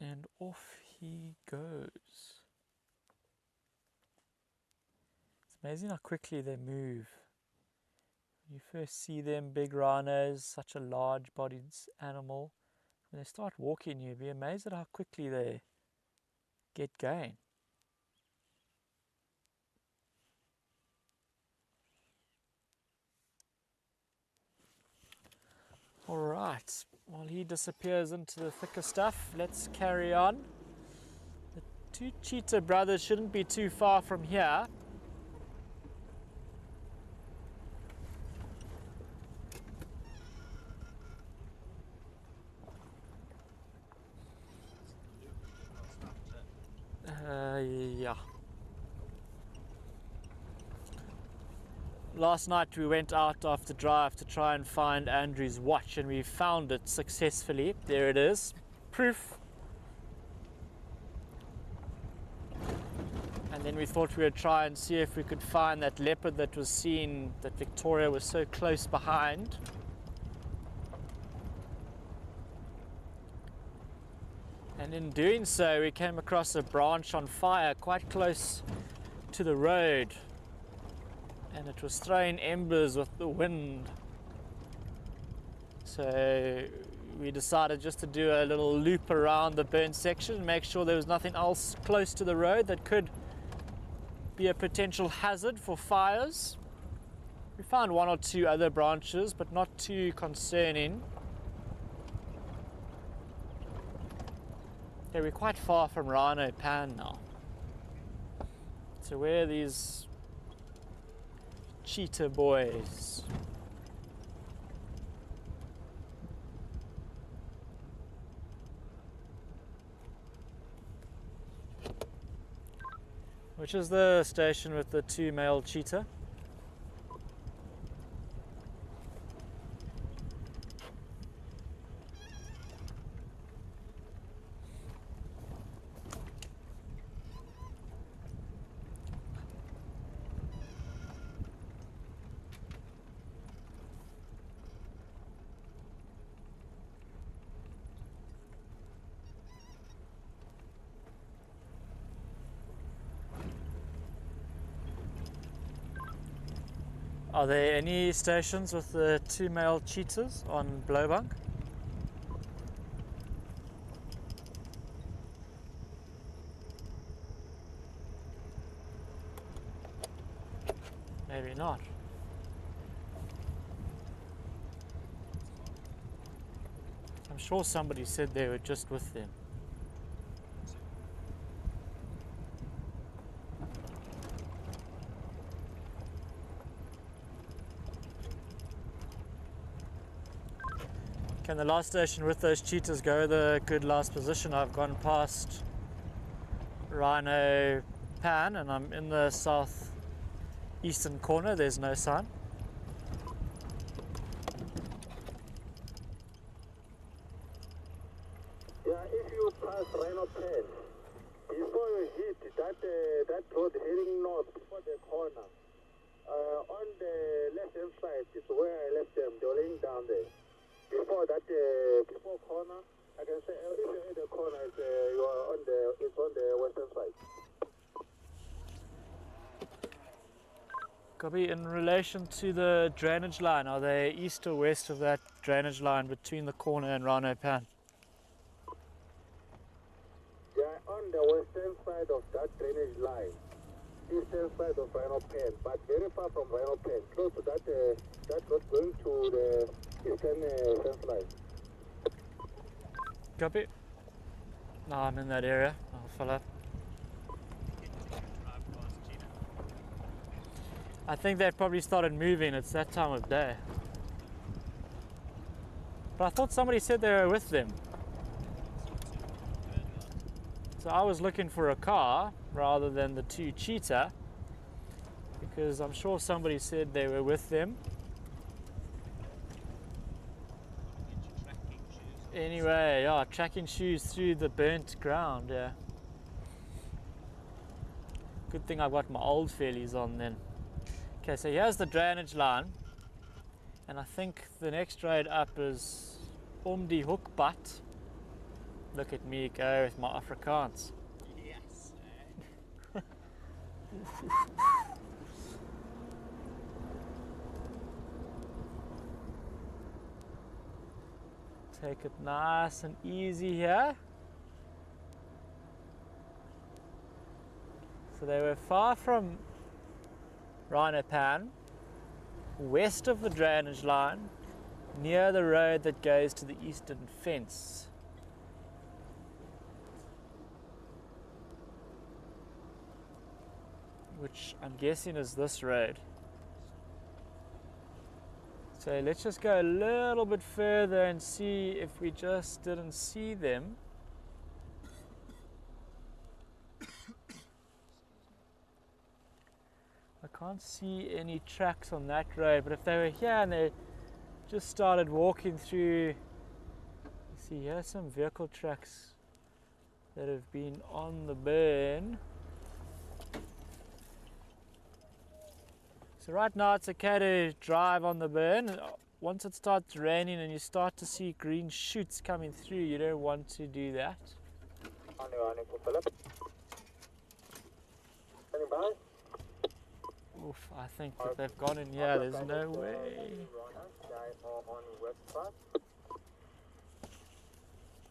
And off he goes. It's amazing how quickly they move. When you first see them, big rhinos, such a large bodied animal, when they start walking, you'd be amazed at how quickly they get going. Right, while he disappears into the thicker stuff, let's carry on. The two cheetah brothers shouldn't be too far from here. Yeah. Last night we went out after drive to try and find Andrew's watch, and we found it successfully. There it is. Proof. And then we thought we would try and see if we could find that leopard that was seen, that Victoria was so close behind. And in doing so, we came across a branch on fire quite close to the road. And it was throwing embers with the wind. So we decided just to do a little loop around the burnt section, make sure there was nothing else close to the road that could be a potential hazard for fires. We found one or two other branches, but not too concerning. Okay, we're quite far from Rhino Pan now. So where are these cheetah boys? Which is the station with the two male cheetah? Are there any stations with the two male cheetahs on Blowbank? Maybe not. I'm sure somebody said they were just with them. Can the last station with those cheetahs go the good last position? I've gone past Rhino Pan and I'm in the south eastern corner. There's no sign. Yeah, if you pass Rhino Pan, before you hit that road heading north before the corner, on the left-hand side is where I left them. They're laying down there. Before that, before corner, I can say if you're in the corner, it's on the western side. Copy. In relation to the drainage line, are they east or west of that drainage line between the corner and Rhino Pan? They are on the western side of that drainage line, eastern side of Rhino Pan, but very far from Rhino Pan, close to that road going to the eastern fence line. Copy. No, I'm in that area. I'll follow up. I think they've probably started moving. It's that time of day. But I thought somebody said they were with them. So I was looking for a car rather than the two cheetah, because I'm sure somebody said they were with them. Anyway, yeah, tracking shoes through the burnt ground, yeah. Good thing I've got my old fairlies on then. Okay, so here's the drainage line, and I think the next road up is die Hoekpad. Look at me go with my Afrikaans. Yes. Take it nice and easy here. So they were far from Rhino Pan, west of the drainage line, near the road that goes to the eastern fence. Which I'm guessing is this road. So let's just go a little bit further and see if we just didn't see them. I can't see any tracks on that road, but if they were here and they just started walking through, see here's some vehicle tracks that have been on the burn. So right now it's okay to drive on the burn. Once it starts raining and you start to see green shoots coming through, you don't want to do that. On for Philip. Standing by. Oof, I think that they've gone in here, there's no way.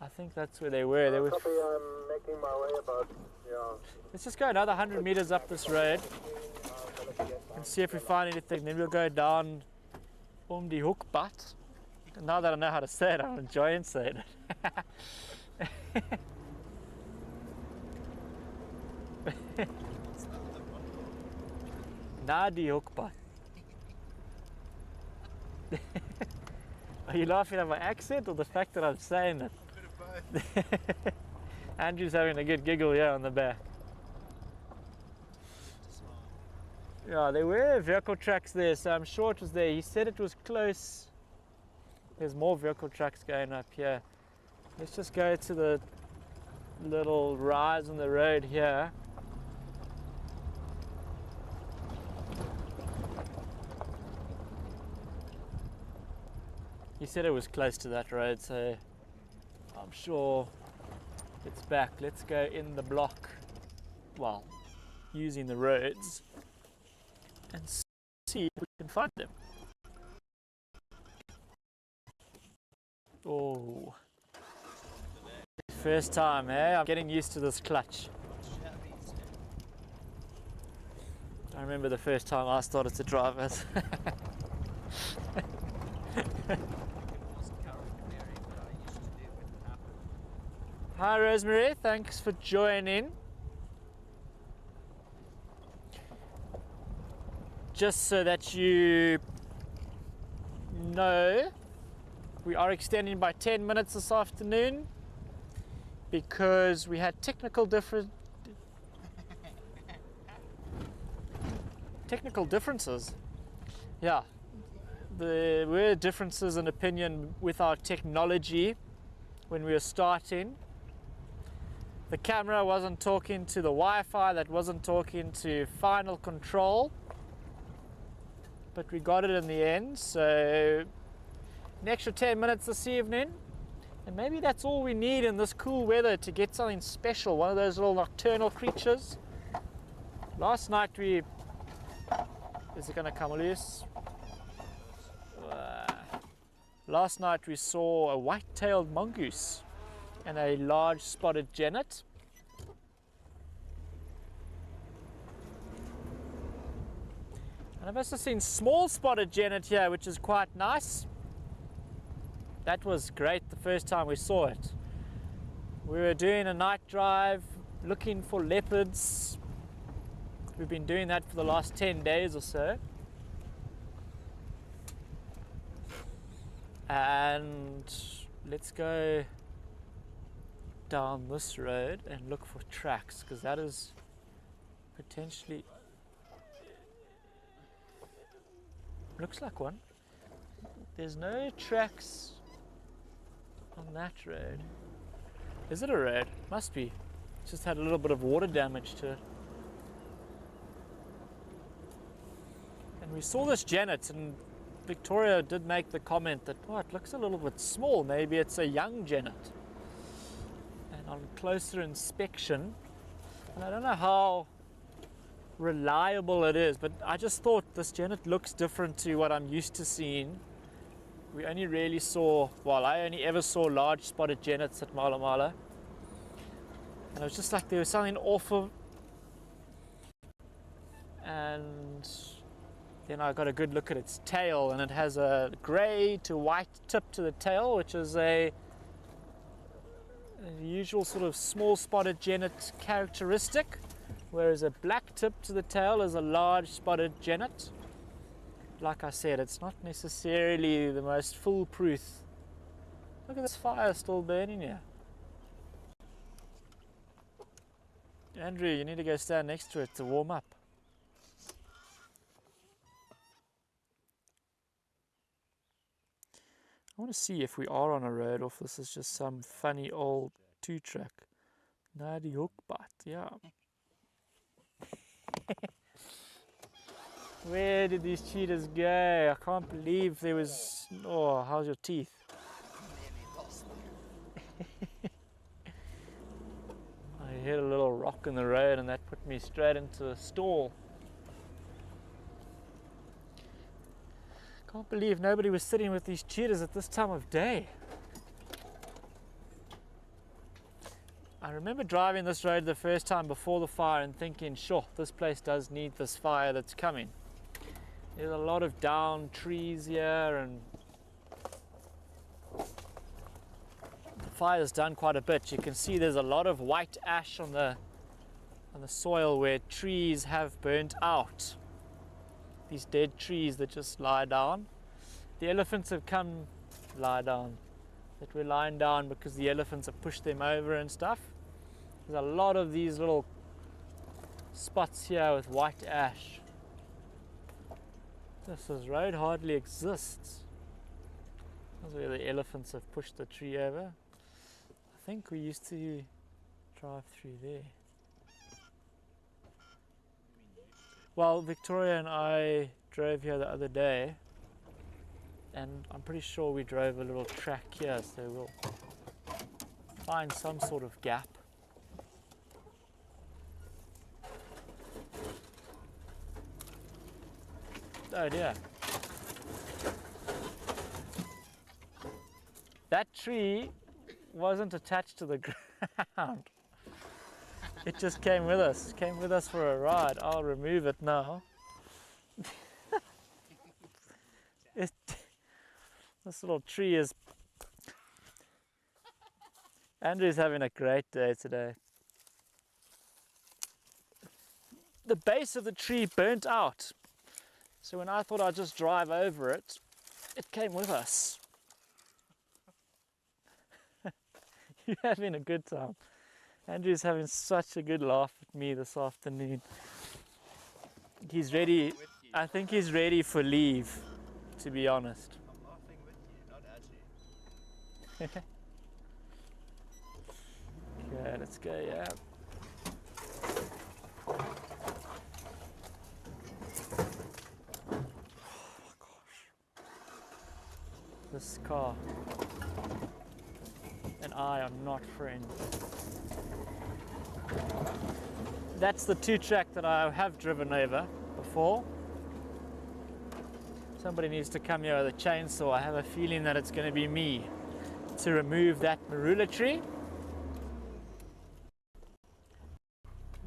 I think that's where they were. They were. Copy, I'm making my way about, Let's just go another 100 meters up this road and see if we find anything. Then we'll go down die Hoekpad. Now that I know how to say it, I'm enjoying saying it. Na die Hoekpad. Are you laughing at my accent or the fact that I'm saying it? Andrew's having a good giggle here on the back. Yeah, there were vehicle tracks there, so I'm sure it was there. He said it was close. There's more vehicle tracks going up here. Let's just go to the little rise on the road here. He said it was close to that road, so I'm sure it's back. Let's go in the block, well, using the roads, and see if we can find them. Oh, first time, eh? I'm getting used to this clutch. I remember the first time I started to drive it. Hi Rosemary, thanks for joining. Just so that you know, we are extending by 10 minutes this afternoon because we had technical differences. Yeah, there were differences in opinion with our technology when we were starting. The camera wasn't talking to the Wi-Fi, that wasn't talking to final control, but we got it in the end. So an extra 10 minutes this evening, and maybe that's all we need in this cool weather to get something special, one of those little nocturnal creatures. Last night we, is it going to come loose? Last night we saw a white-tailed mongoose and a large spotted genet. And I've also seen small spotted genet here, which is quite nice. That was great the first time we saw it. We were doing a night drive looking for leopards. We've been doing that for the last 10 days or so. And let's go down this road and look for tracks, because that is potentially, looks like one. There's no tracks on that road. Is it a road? Must be. It's just had a little bit of water damage to it. And we saw this genet, and Victoria did make the comment that, oh, it looks a little bit small, maybe it's a young genet. And on closer inspection, and I don't know how reliable it is, but I just thought this genet looks different to what I'm used to seeing. We only really saw, well, I only ever saw large spotted genets at Mala Mala. And it was just like there was something off of, and Then I got a good look at its tail, and it has a grey to white tip to the tail, which is a usual sort of small spotted genet characteristic, whereas a black tip to the tail is a large spotted genet. Like I said, it's not necessarily the most foolproof. Look at this fire still burning here. Andrew, you need to go stand next to it to warm up. I want to see if we are on a road or if this is just some funny old two-track. Na die hoekpad, yeah. Where did these cheetahs go? I can't believe there was... Oh, how's your teeth? Nearly lost them. I hit a little rock in the road and that put me straight into a stall. Can't believe nobody was sitting with these cheetahs at this time of day. I remember driving this road the first time before the fire and thinking, sure, this place does need this fire that's coming. There's a lot of downed trees here, and the fire's done quite a bit. You can see there's a lot of white ash on the soil where trees have burnt out. These dead trees that just lie down. The elephants have come lie down. That we're lying down because the elephants have pushed them over and stuff. There's a lot of these little spots here with white ash. This road hardly exists. That's where the elephants have pushed the tree over. I think we used to drive through there. Well, Victoria and I drove here the other day, and I'm pretty sure we drove a little track here, so we'll find some sort of gap. Oh dear. That tree wasn't attached to the ground. It just came with us. Came with us for a ride. I'll remove it now. This little tree is... Andrew's having a great day today. The base of the tree burnt out. So when I thought I'd just drive over it, it came with us. You're having a good time. Andrew's having such a good laugh at me this afternoon. He's ready. I think he's ready for leave, to be honest. I'm laughing with you, not at you. Okay, let's go, yeah. Oh my gosh. This car and I are not friends. That's the two-track that I have driven over before. Somebody needs to come here with a chainsaw. I have a feeling that it's going to be me to remove that marula tree.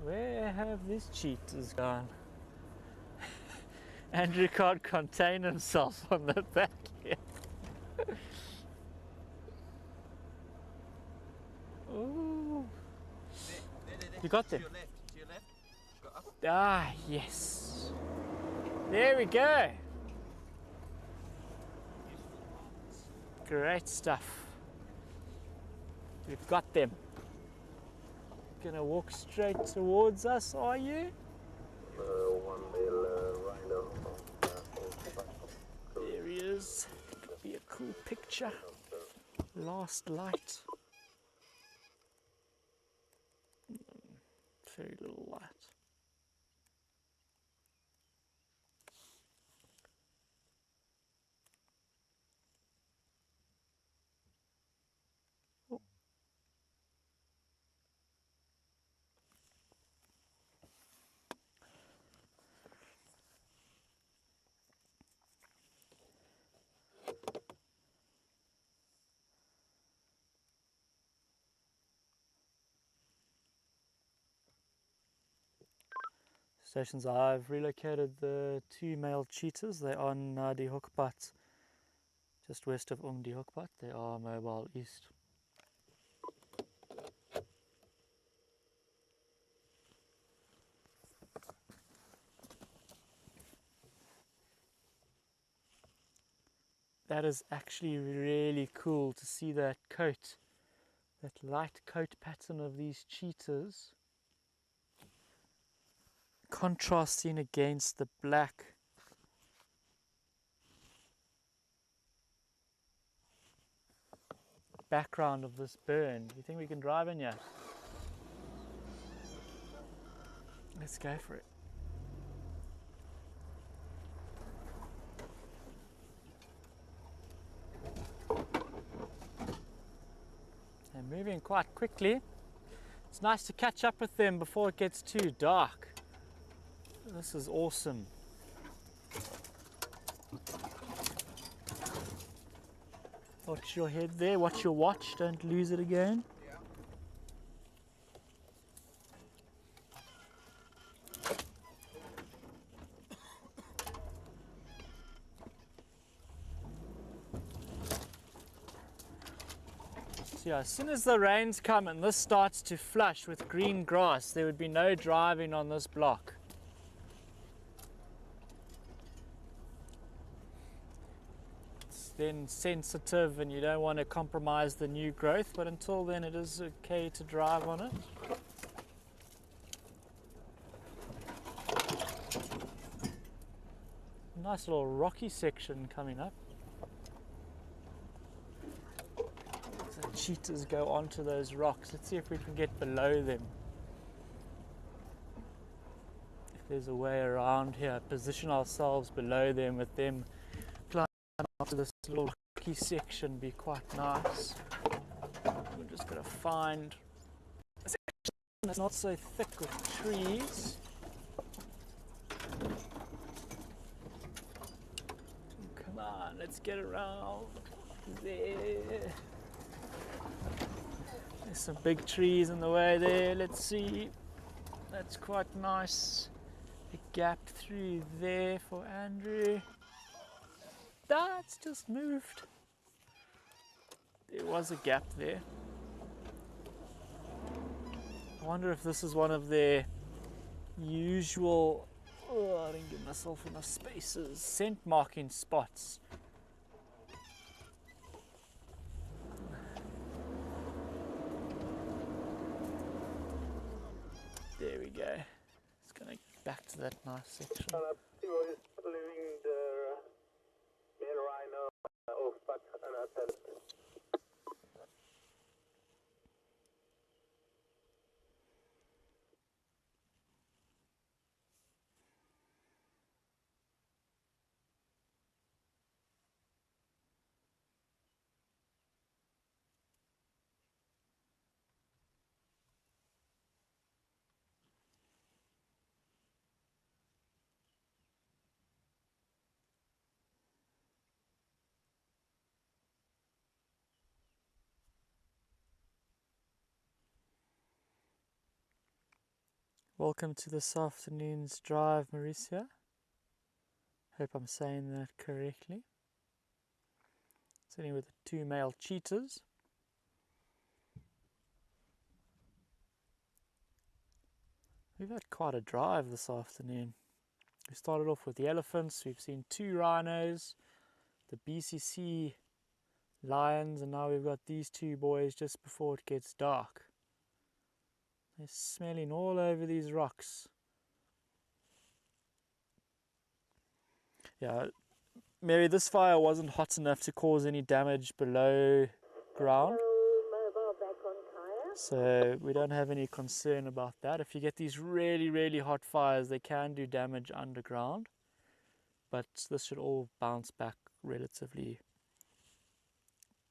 Where have these cheetahs gone? Andrew can't contain himself on the back here. Ooh. You got them? To your left. Go up. Ah, yes. There we go. Great stuff. We've got them. Gonna walk straight towards us, are you? One male rhino. There he is. Could be a cool picture. Last light. Very little light. Oh. stations. I've relocated the 2 male cheetahs. They're on Die Hoekpad, just west of Die Hoekpad. They are mobile east. That is actually really cool to see that coat, that light coat pattern of these cheetahs contrasting against the black background of this burn. Do you think we can drive in here? Let's go for it. They're moving quite quickly. It's nice to catch up with them before it gets too dark. This is awesome. Watch your head there, watch your watch, don't lose it again. So yeah, as soon as the rains come and this starts to flush with green grass, there would be no driving on this block. It's then sensitive and you don't want to compromise the new growth, but until then it is okay to drive on it. Nice little rocky section coming up. Cheetahs go onto those rocks. Let's see if we can get below them. If there's a way around here, position ourselves below them, with them climbing onto this little rocky section, be quite nice. We're just going to find a section that's not so thick with trees. Come on, let's get around there. There's some big trees in the way there. Let's see. That's quite nice. A gap through there for Andrew. That's just moved. There was a gap there. I wonder if this is one of their usual, oh, I didn't give myself enough spaces, scent marking spots. There we go. It's going to get back to that nice section. Leaving the male rhino off back and Welcome to this afternoon's drive, Mauricia. Hope I'm saying that correctly. Sitting with the 2 male cheetahs. We've had quite a drive this afternoon. We started off with the elephants, we've seen 2 rhinos, the BCC lions, and now we've got these 2 boys just before it gets dark. They're smelling all over these rocks. Yeah, Mary, this fire wasn't hot enough to cause any damage below ground. Mobile back on tire. So we don't have any concern about that. If you get these really, really hot fires, they can do damage underground. But this should all bounce back relatively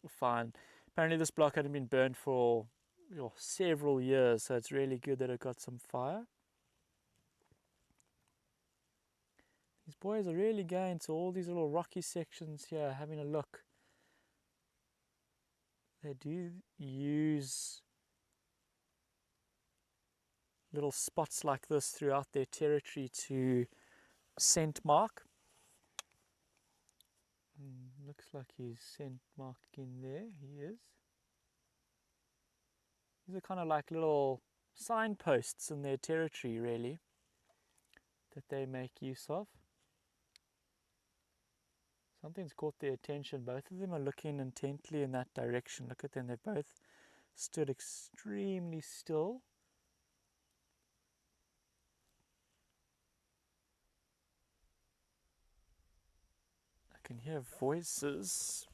fine. Apparently this block hadn't been burned for several years, so it's really good that it got some fire. These boys are really going to all these little rocky sections here, having a look. They do use little spots like this throughout their territory to scent mark. Looks like he's scent marking there. He is. These are kind of like little signposts in their territory, really, that they make use of. Something's caught their attention. Both of them are looking intently in that direction. Look at them, they've both stood extremely still. I can hear voices.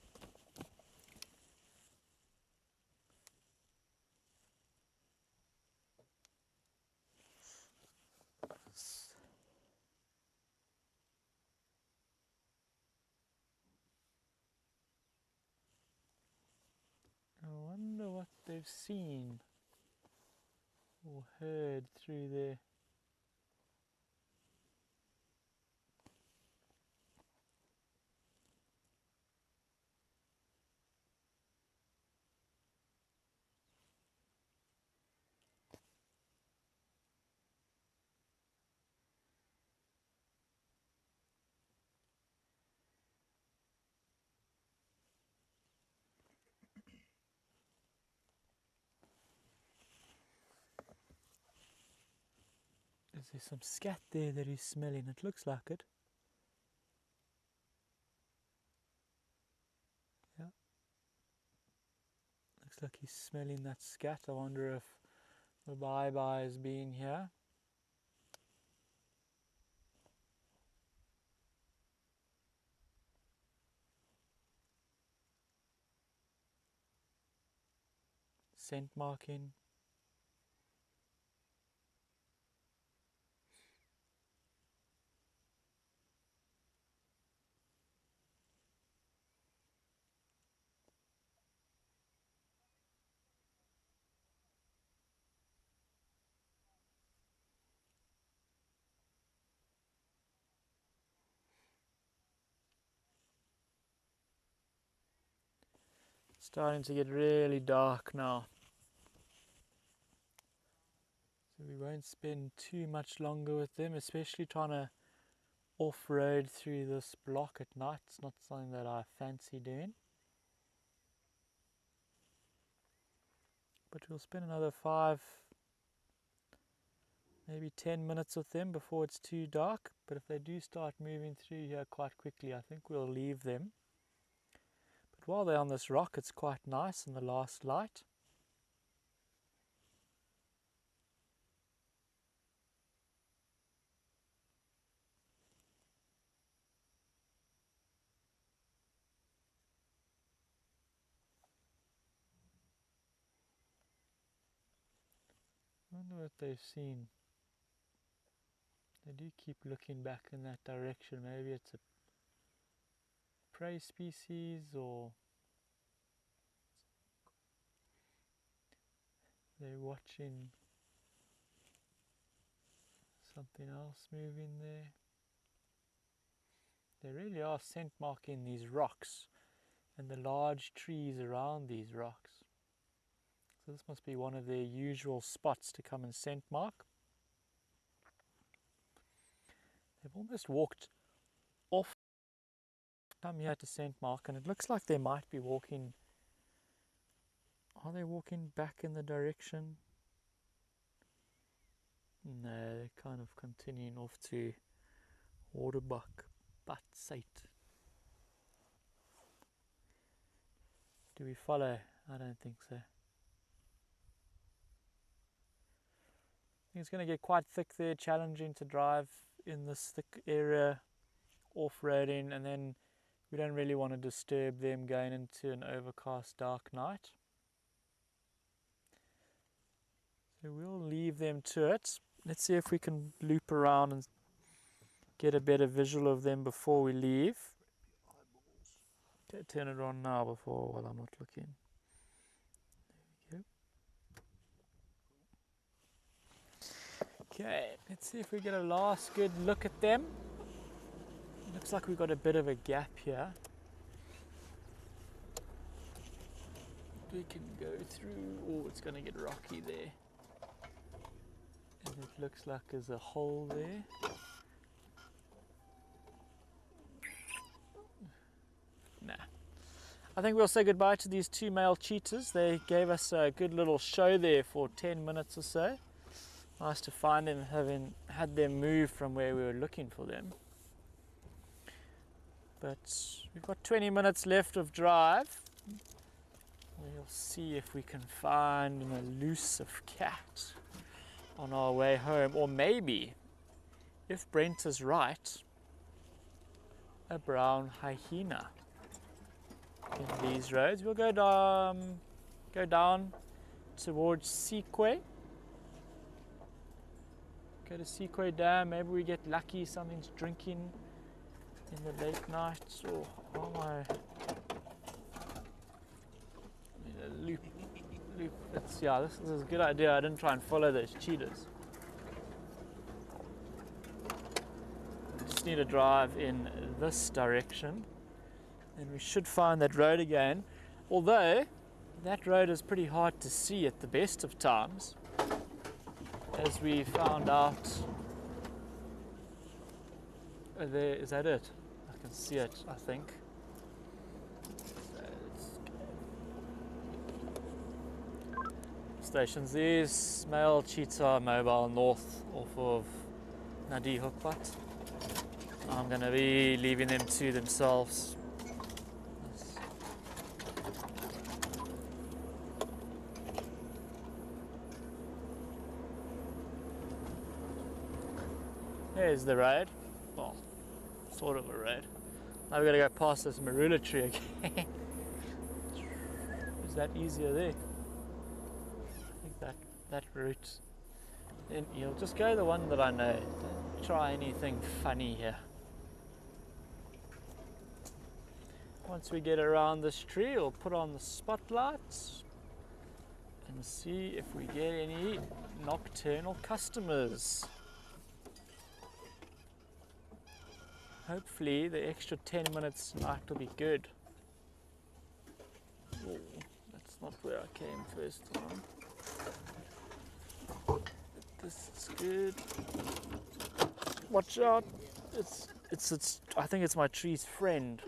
I wonder what they've seen or heard through there. Is there some scat there that he's smelling? It looks like it. Yeah. Looks like he's smelling that scat. I wonder if the bye-bye has been here. Scent marking. Starting to get really dark now. So we won't spend too much longer with them, especially trying to off-road through this block at night. It's not something that I fancy doing. But we'll spend another 5, maybe 10 minutes with them before it's too dark. But if they do start moving through here quite quickly, I think we'll leave them. But while they're on this rock, it's quite nice in the last light. I wonder what they've seen. They do keep looking back in that direction. Maybe it's a prey species, or they're watching something else moving there. They really are scent marking these rocks and the large trees around these rocks. So this must be one of their usual spots to come and scent mark. They've almost walked off, come here to scent mark, and it looks like they might be walking. Are they walking back in the direction? No, they're kind of continuing off to Waterbuck, but sight. Do we follow? I don't think so. I think it's going to get quite thick there, challenging to drive in this thick area, off-roading, and then we don't really want to disturb them going into an overcast dark night. So we'll leave them to it. Let's see if we can loop around and get a better visual of them before we leave. Okay, turn it on now before while I'm not looking. There we go. Okay, let's see if we get a last good look at them. Looks like we've got a bit of a gap here. We can go through. Oh, it's going to get rocky there. And it looks like there's a hole there. Nah. I think we'll say goodbye to these two male cheetahs. They gave us a good little show there for 10 minutes or so. Nice to find them, having had them move from where we were looking for them. But we've got 20 minutes left of drive. We'll see if we can find an elusive cat on our way home, or maybe, if Brent is right, a brown hyena in these roads. We'll go down towards Sikwe. Go to Sikwe Dam. Maybe we get lucky. Something's drinking in the late nights. Oh, my! Loop. Yeah, this is a good idea. I didn't try and follow those cheetahs. Just need to drive in this direction, and we should find that road again. Although that road is pretty hard to see at the best of times, as we found out. Oh, there, is that it? I can see it, I think. Stations. These male cheetah are mobile north off of Nadi Hookpad. I'm going to be leaving them to themselves. There's the road. Well, sort of a road. Now we've got to go past this marula tree again. Is that easier there? That route, then you'll just go the one that I know. Don't try anything funny here. Once we get around this tree, we'll put on the spotlights and see if we get any nocturnal customers. Hopefully the extra 10 minutes tonight will be good. Oh, that's not where I came first time. This is good. Watch out! It's. I think it's my tree's friend.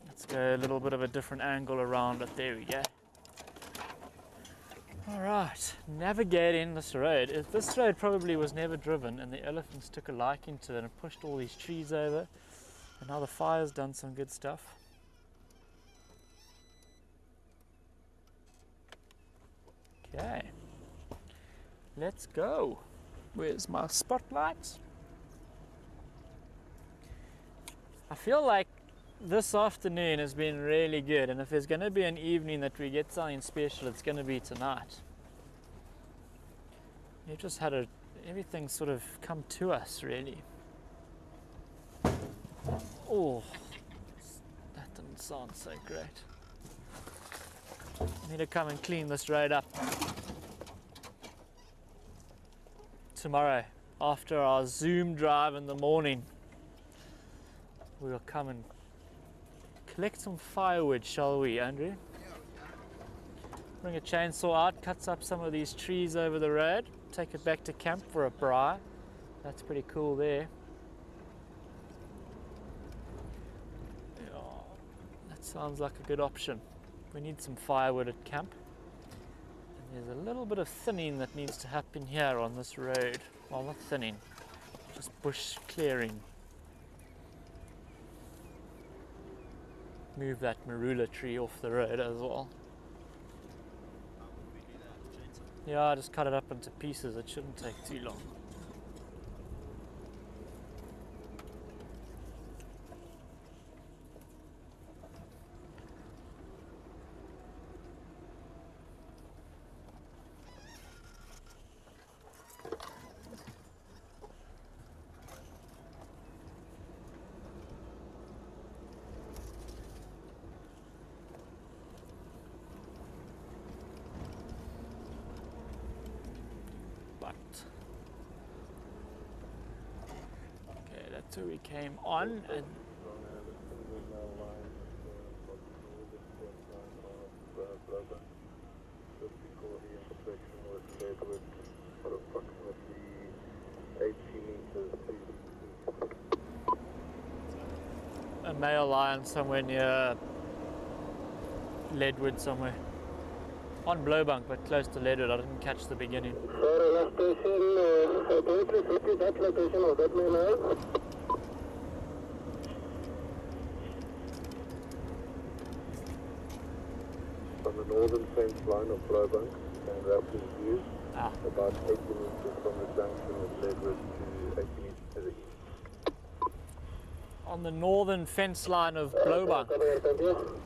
Let's go a little bit of a different angle around it. There we go. All right, navigating this road. This road probably was never driven, and the elephants took a liking to it and pushed all these trees over. And now the fire's done some good stuff. Okay, let's go. Where's my spotlight? I feel like this afternoon has been really good, and if there's going to be an evening that we get something special, it's going to be tonight. We've just had everything sort of come to us, really. Oh, that didn't sound so great. I need to come and clean this road up tomorrow after our Zoom drive in the morning. We'll come and collect some firewood, shall we, Andrew? Bring a chainsaw out, cuts up some of these trees over the road, take it back to camp for a braai. That's pretty cool there. Yeah, that sounds like a good option. We need some firewood at camp. And there's a little bit of thinning that needs to happen here on this road. Well, not thinning, just bush clearing. Move that marula tree off the road as well. Yeah, I just cut it up into pieces. It shouldn't take too long. Okay, that's where we came on, and Edward for approximately 80 meters, please. A male lion somewhere near Leadwood somewhere. On Blowbank, but close to Leadwood. I didn't catch the beginning. Sorry, last station, can you please repeat that location of that male lion? On the northern fence line of Blowbank and Rapids View, about 80 meters from the junction of Leadwood to 80 meters to the east. On the northern fence line of Blowbank. Thank you.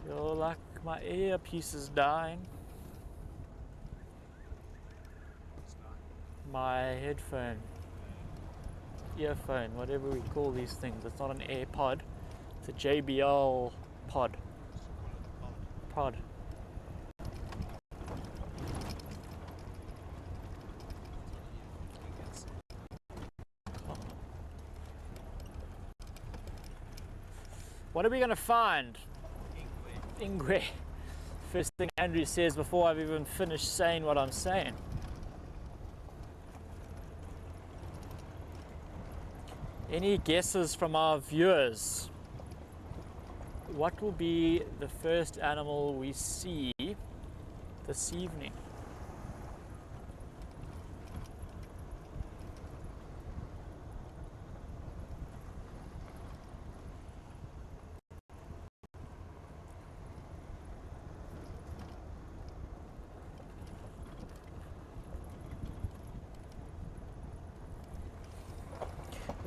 Feel like my earpiece is dying. My headphone, earphone, whatever we call these things. It's not an AirPod, it's a JBL pod. Pod. What are we going to find? Ingwe. First thing Andrew says before I've even finished saying what I'm saying. Any guesses from our viewers? What will be the first animal we see this evening?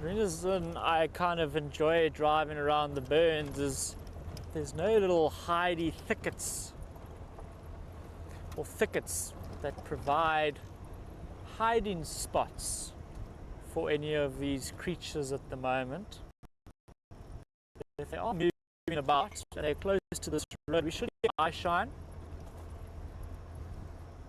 The reason I kind of enjoy driving around the burns is there's no little hidey thickets or thickets that provide hiding spots for any of these creatures at the moment. If they are moving about and they're close to this road, we should get eye shine,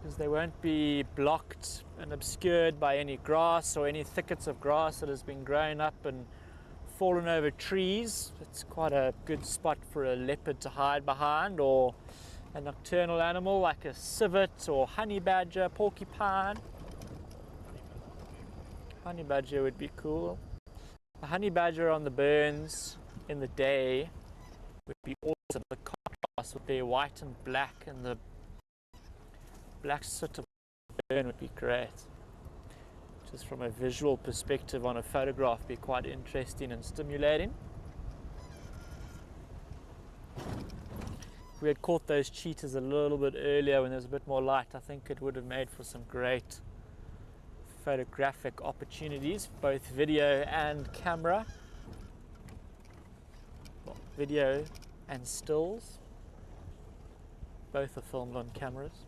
because they won't be blocked and obscured by any grass or any thickets of grass that has been growing up and fallen over trees. It's quite a good spot for a leopard to hide behind, or a nocturnal animal like a civet or honey badger, porcupine. Honey badger would be cool. A honey badger on the burns in the day would be awesome. The contrast with their white and black and the black soot of the burn would be great. Just from a visual perspective on a photograph, be quite interesting and stimulating. If we had caught those cheetahs a little bit earlier when there was a bit more light, I think it would have made for some great photographic opportunities, both video and camera. Well, video and stills. Both are filmed on cameras.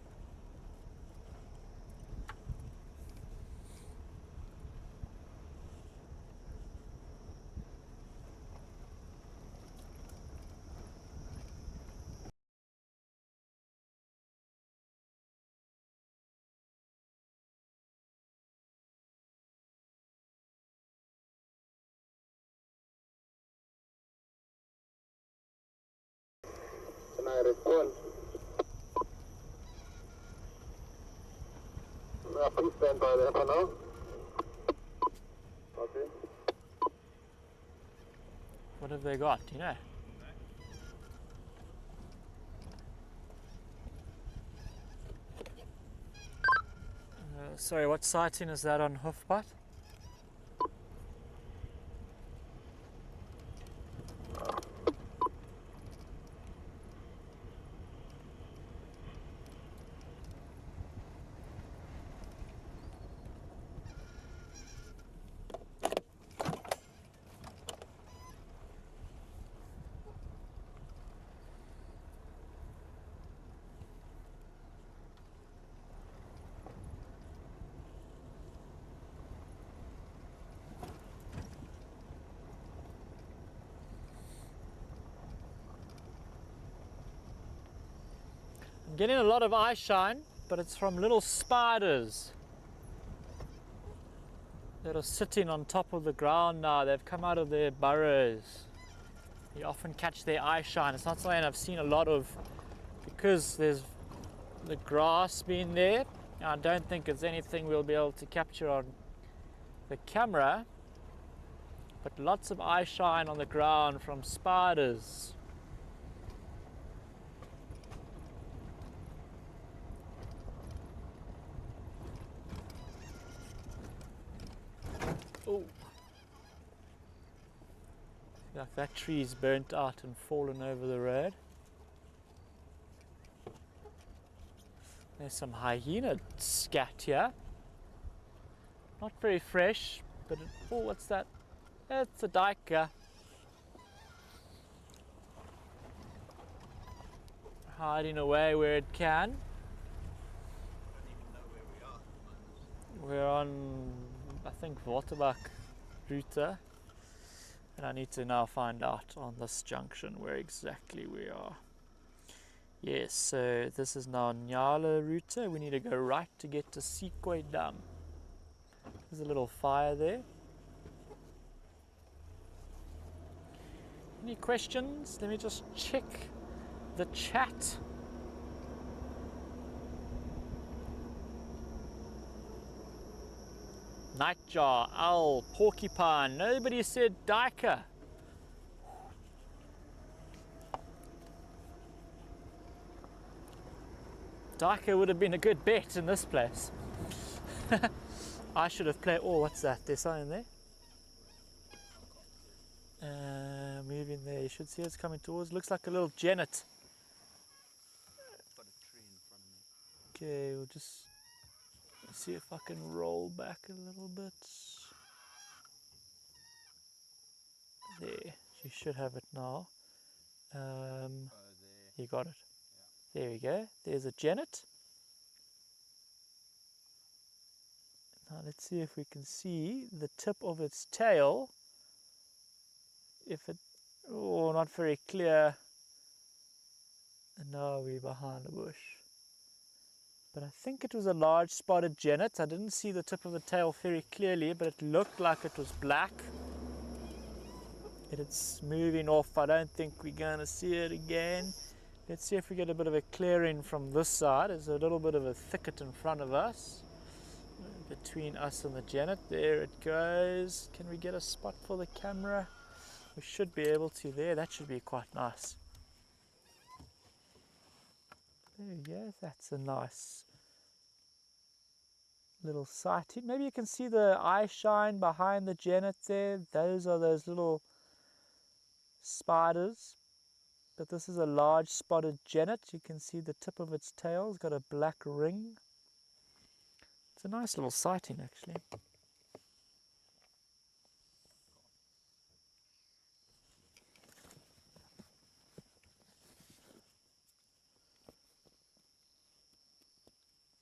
Can I respond? Please stand by there for now. Okay. What have they got, do you know? Sorry, what sighting is that on Hoofpad? I'm getting a lot of eye shine, but it's from little spiders that are sitting on top of the ground now. They've come out of their burrows. You often catch their eye shine. It's not something I've seen a lot of because there's the grass being there. I don't think it's anything we'll be able to capture on the camera, but lots of eye shine on the ground from spiders. Oh, like that tree's burnt out and fallen over the road. There's some hyena scat here. Not very fresh, but oh, what's that? It's a duiker. Hiding away where it can. Don't even know where we are at the moment. We're on, I think, Waterbach route, and I need to now find out on this junction where exactly we are. Yes, so this is now Nyala route. We need to go right to get to Sikwe Dam. There's a little fire there. Any questions? Let me just check the chat. Nightjar, owl, porcupine. Nobody said duiker. Duiker would have been a good bet in this place. I should have played. Oh, what's that? There's something there. Moving there. You should see it's coming towards. Looks like a little genet. Got a tree in front of me. Okay, we'll just see if I can roll back a little bit. There. You should have it now. There. You got it. There we go. There's a genet. Now let's see if we can see the tip of its tail. If it, oh, not very clear. And now we're behind a bush. But I think it was a large spotted genet. I didn't see the tip of the tail very clearly, but it looked like it was black. It's moving off. I don't think we're going to see it again. Let's see if we get a bit of a clearing from this side. There's a little bit of a thicket in front of us, between us and the genet. There it goes. Can we get a spot for the camera? We should be able to there. That should be quite nice. There we go. That's a nice little sighting. Maybe you can see the eye shine behind the genet there. Those are those little spiders. But this is a large spotted genet. You can see the tip of its tail. It's got a black ring. It's a nice little sighting, actually.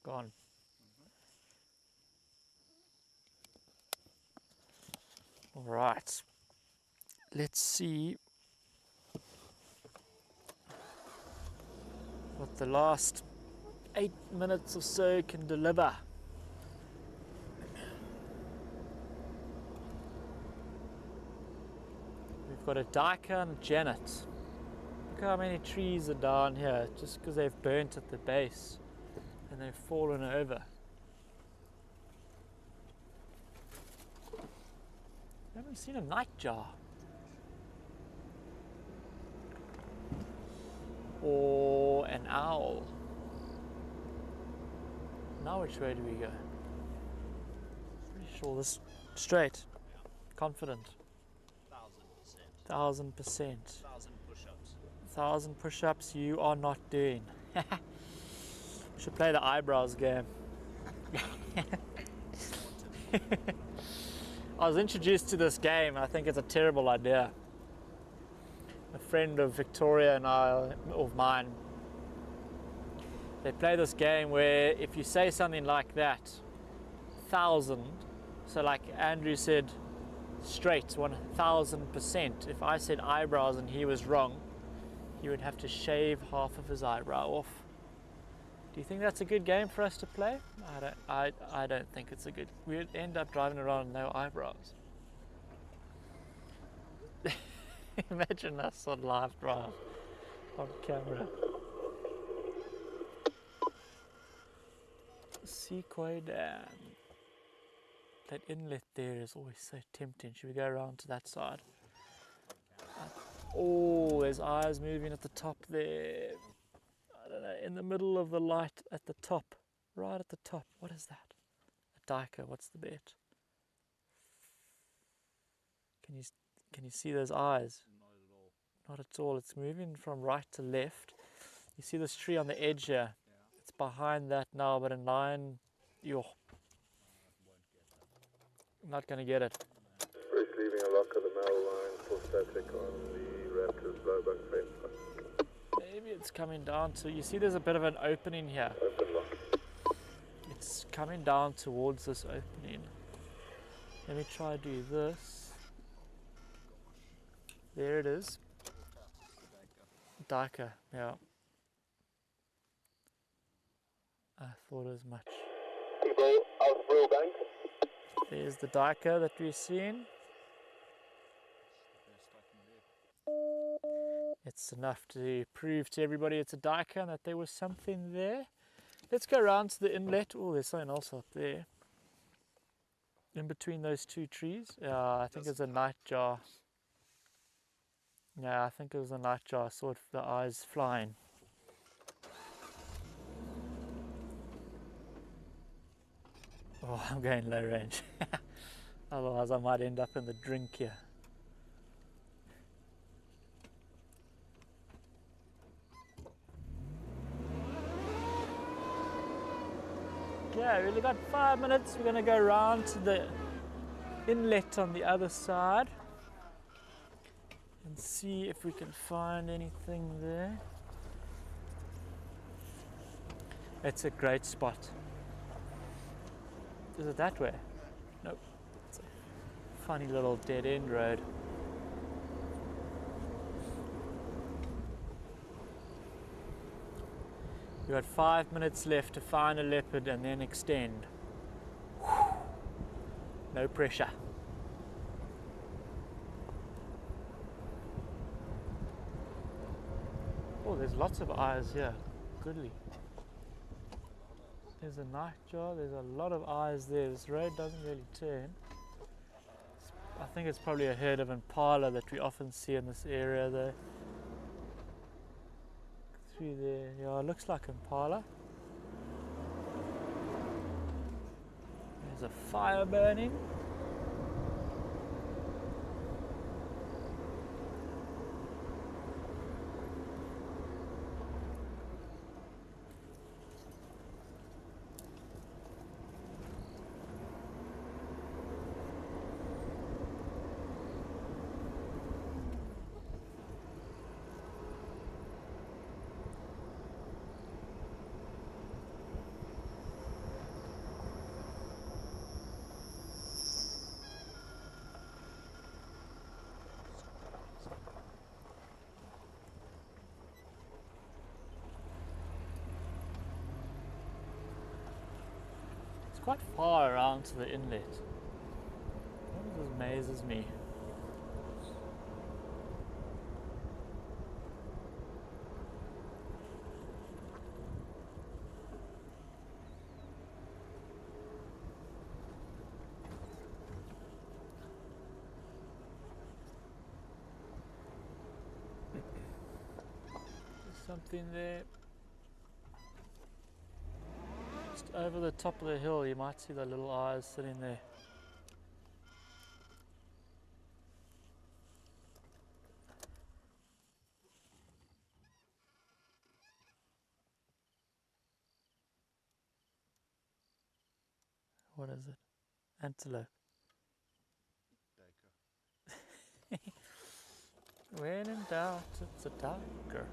Gone. All right. Let's see what the last 8 minutes or so can deliver. We've got a duiker and a genet. Look how many trees are down here just because they've burnt at the base and they've fallen over. I haven't seen a nightjar. Or an owl. Now which way do we go? Pretty sure this straight. Confident. 1000%. 1000%. 1000 push-ups. 1000 push-ups you are not doing. Should play the eyebrows game. I was introduced to this game. I think it's a terrible idea. A friend of Victoria and of mine, they play this game where if you say something like that, 1000, so like Andrew said straight, 1000%. If I said eyebrows and he was wrong, he would have to shave half of his eyebrow off. Do you think that's a good game for us to play? I don't think it's a good. We'd end up driving around with no eyebrows. Imagine us on live drive on camera. Sequoia Dam. That inlet there is always so tempting. Should we go around to that side? Oh, there's eyes moving at the top there. I don't know, in the middle of the light at the top. Right at the top. What is that? A diker. What's the bet? Can you see those eyes? Not at all. Not at all. It's moving from right to left. You see this tree on the edge here? Yeah. It's behind that now, but in line, you're Won't get that. not going to get it. Fresh leaving a lock of the mail line for static on the Raptors low bunk fence. Maybe it's coming down to, you see there's a bit of an opening here. Open lock. It's coming down towards this opening. Let me try do this. There it is. Diker, yeah. I thought as much. People out Brill Bank. There's the diker that we've seen. Best I can do. It's enough to prove to everybody it's a diker and that there was something there. Let's go around to the inlet. Oh, there's something else up there. In between those two trees. Yeah, I think it's a nightjar. Yeah, I think it was a nightjar. I saw it, the eyes flying. Oh, I'm going low range. Otherwise I might end up in the drink here. Yeah, we only got 5 minutes. We're going to go around to the inlet on the other side and see if we can find anything there. It's a great spot. Is it that way? Nope. It's a funny little dead end road. We've got 5 minutes left to find a leopard and then extend. Whew. No pressure. Oh, there's lots of eyes here. Goodly. There's a nightjar, there's a lot of eyes there. This road doesn't really turn. I think it's probably a herd of impala that we often see in this area though. Through there, yeah, it looks like impala. There's a fire burning. Quite far around to the inlet. This amazes me. There's something there. Over the top of the hill, you might see the little eyes sitting there. What is it? Antelope. When in doubt, it's a diker.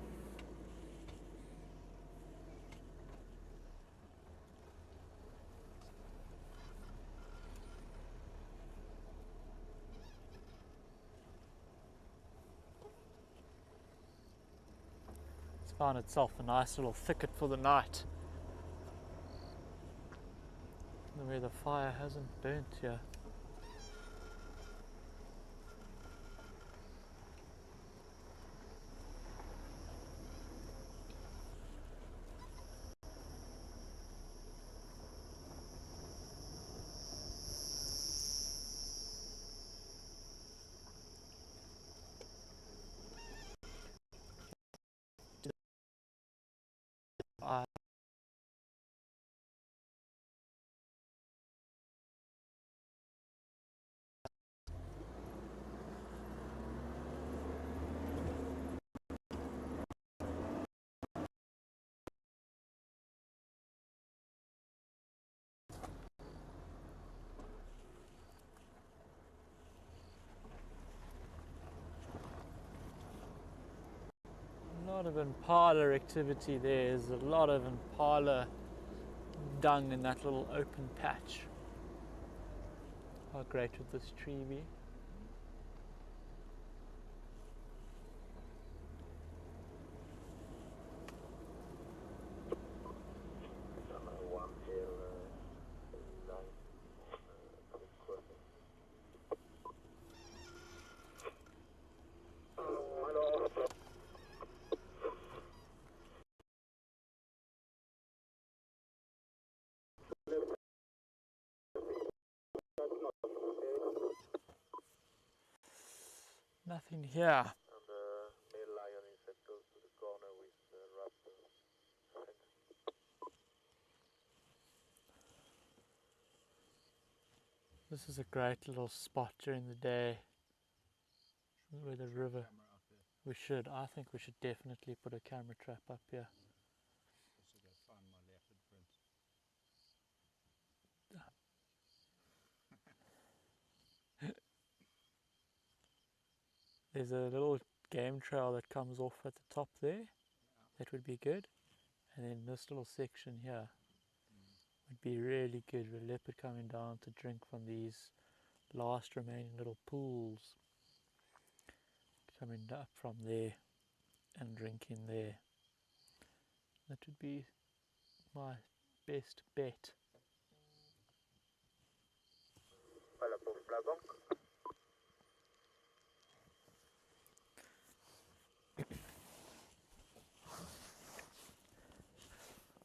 Found itself a nice little thicket for the night. Where the fire hasn't burnt here. lot of impala activity there. There's a lot of impala dung in that little open patch. How great would this tree be? Nothing here. And the male lion insect goes to the corner with the raptor. This is a great little spot during the day where the river. We should. I think we should definitely put a camera trap up here. Also go find my leopard print. There's a little game trail that comes off at the top there. That would be good. And then this little section here would be really good with a leopard coming down to drink from these last remaining little pools. Coming up from there and drinking there. That would be my best bet.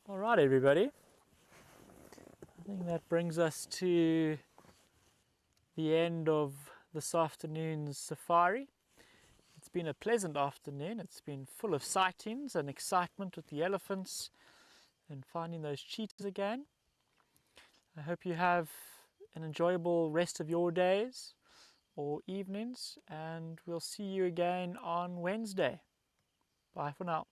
All right, everybody. I think that brings us to the end of this afternoon's safari. It's been a pleasant afternoon. It's been full of sightings and excitement with the elephants and finding those cheetahs again. I hope you have an enjoyable rest of your days or evenings, and we'll see you again on Wednesday. Bye for now.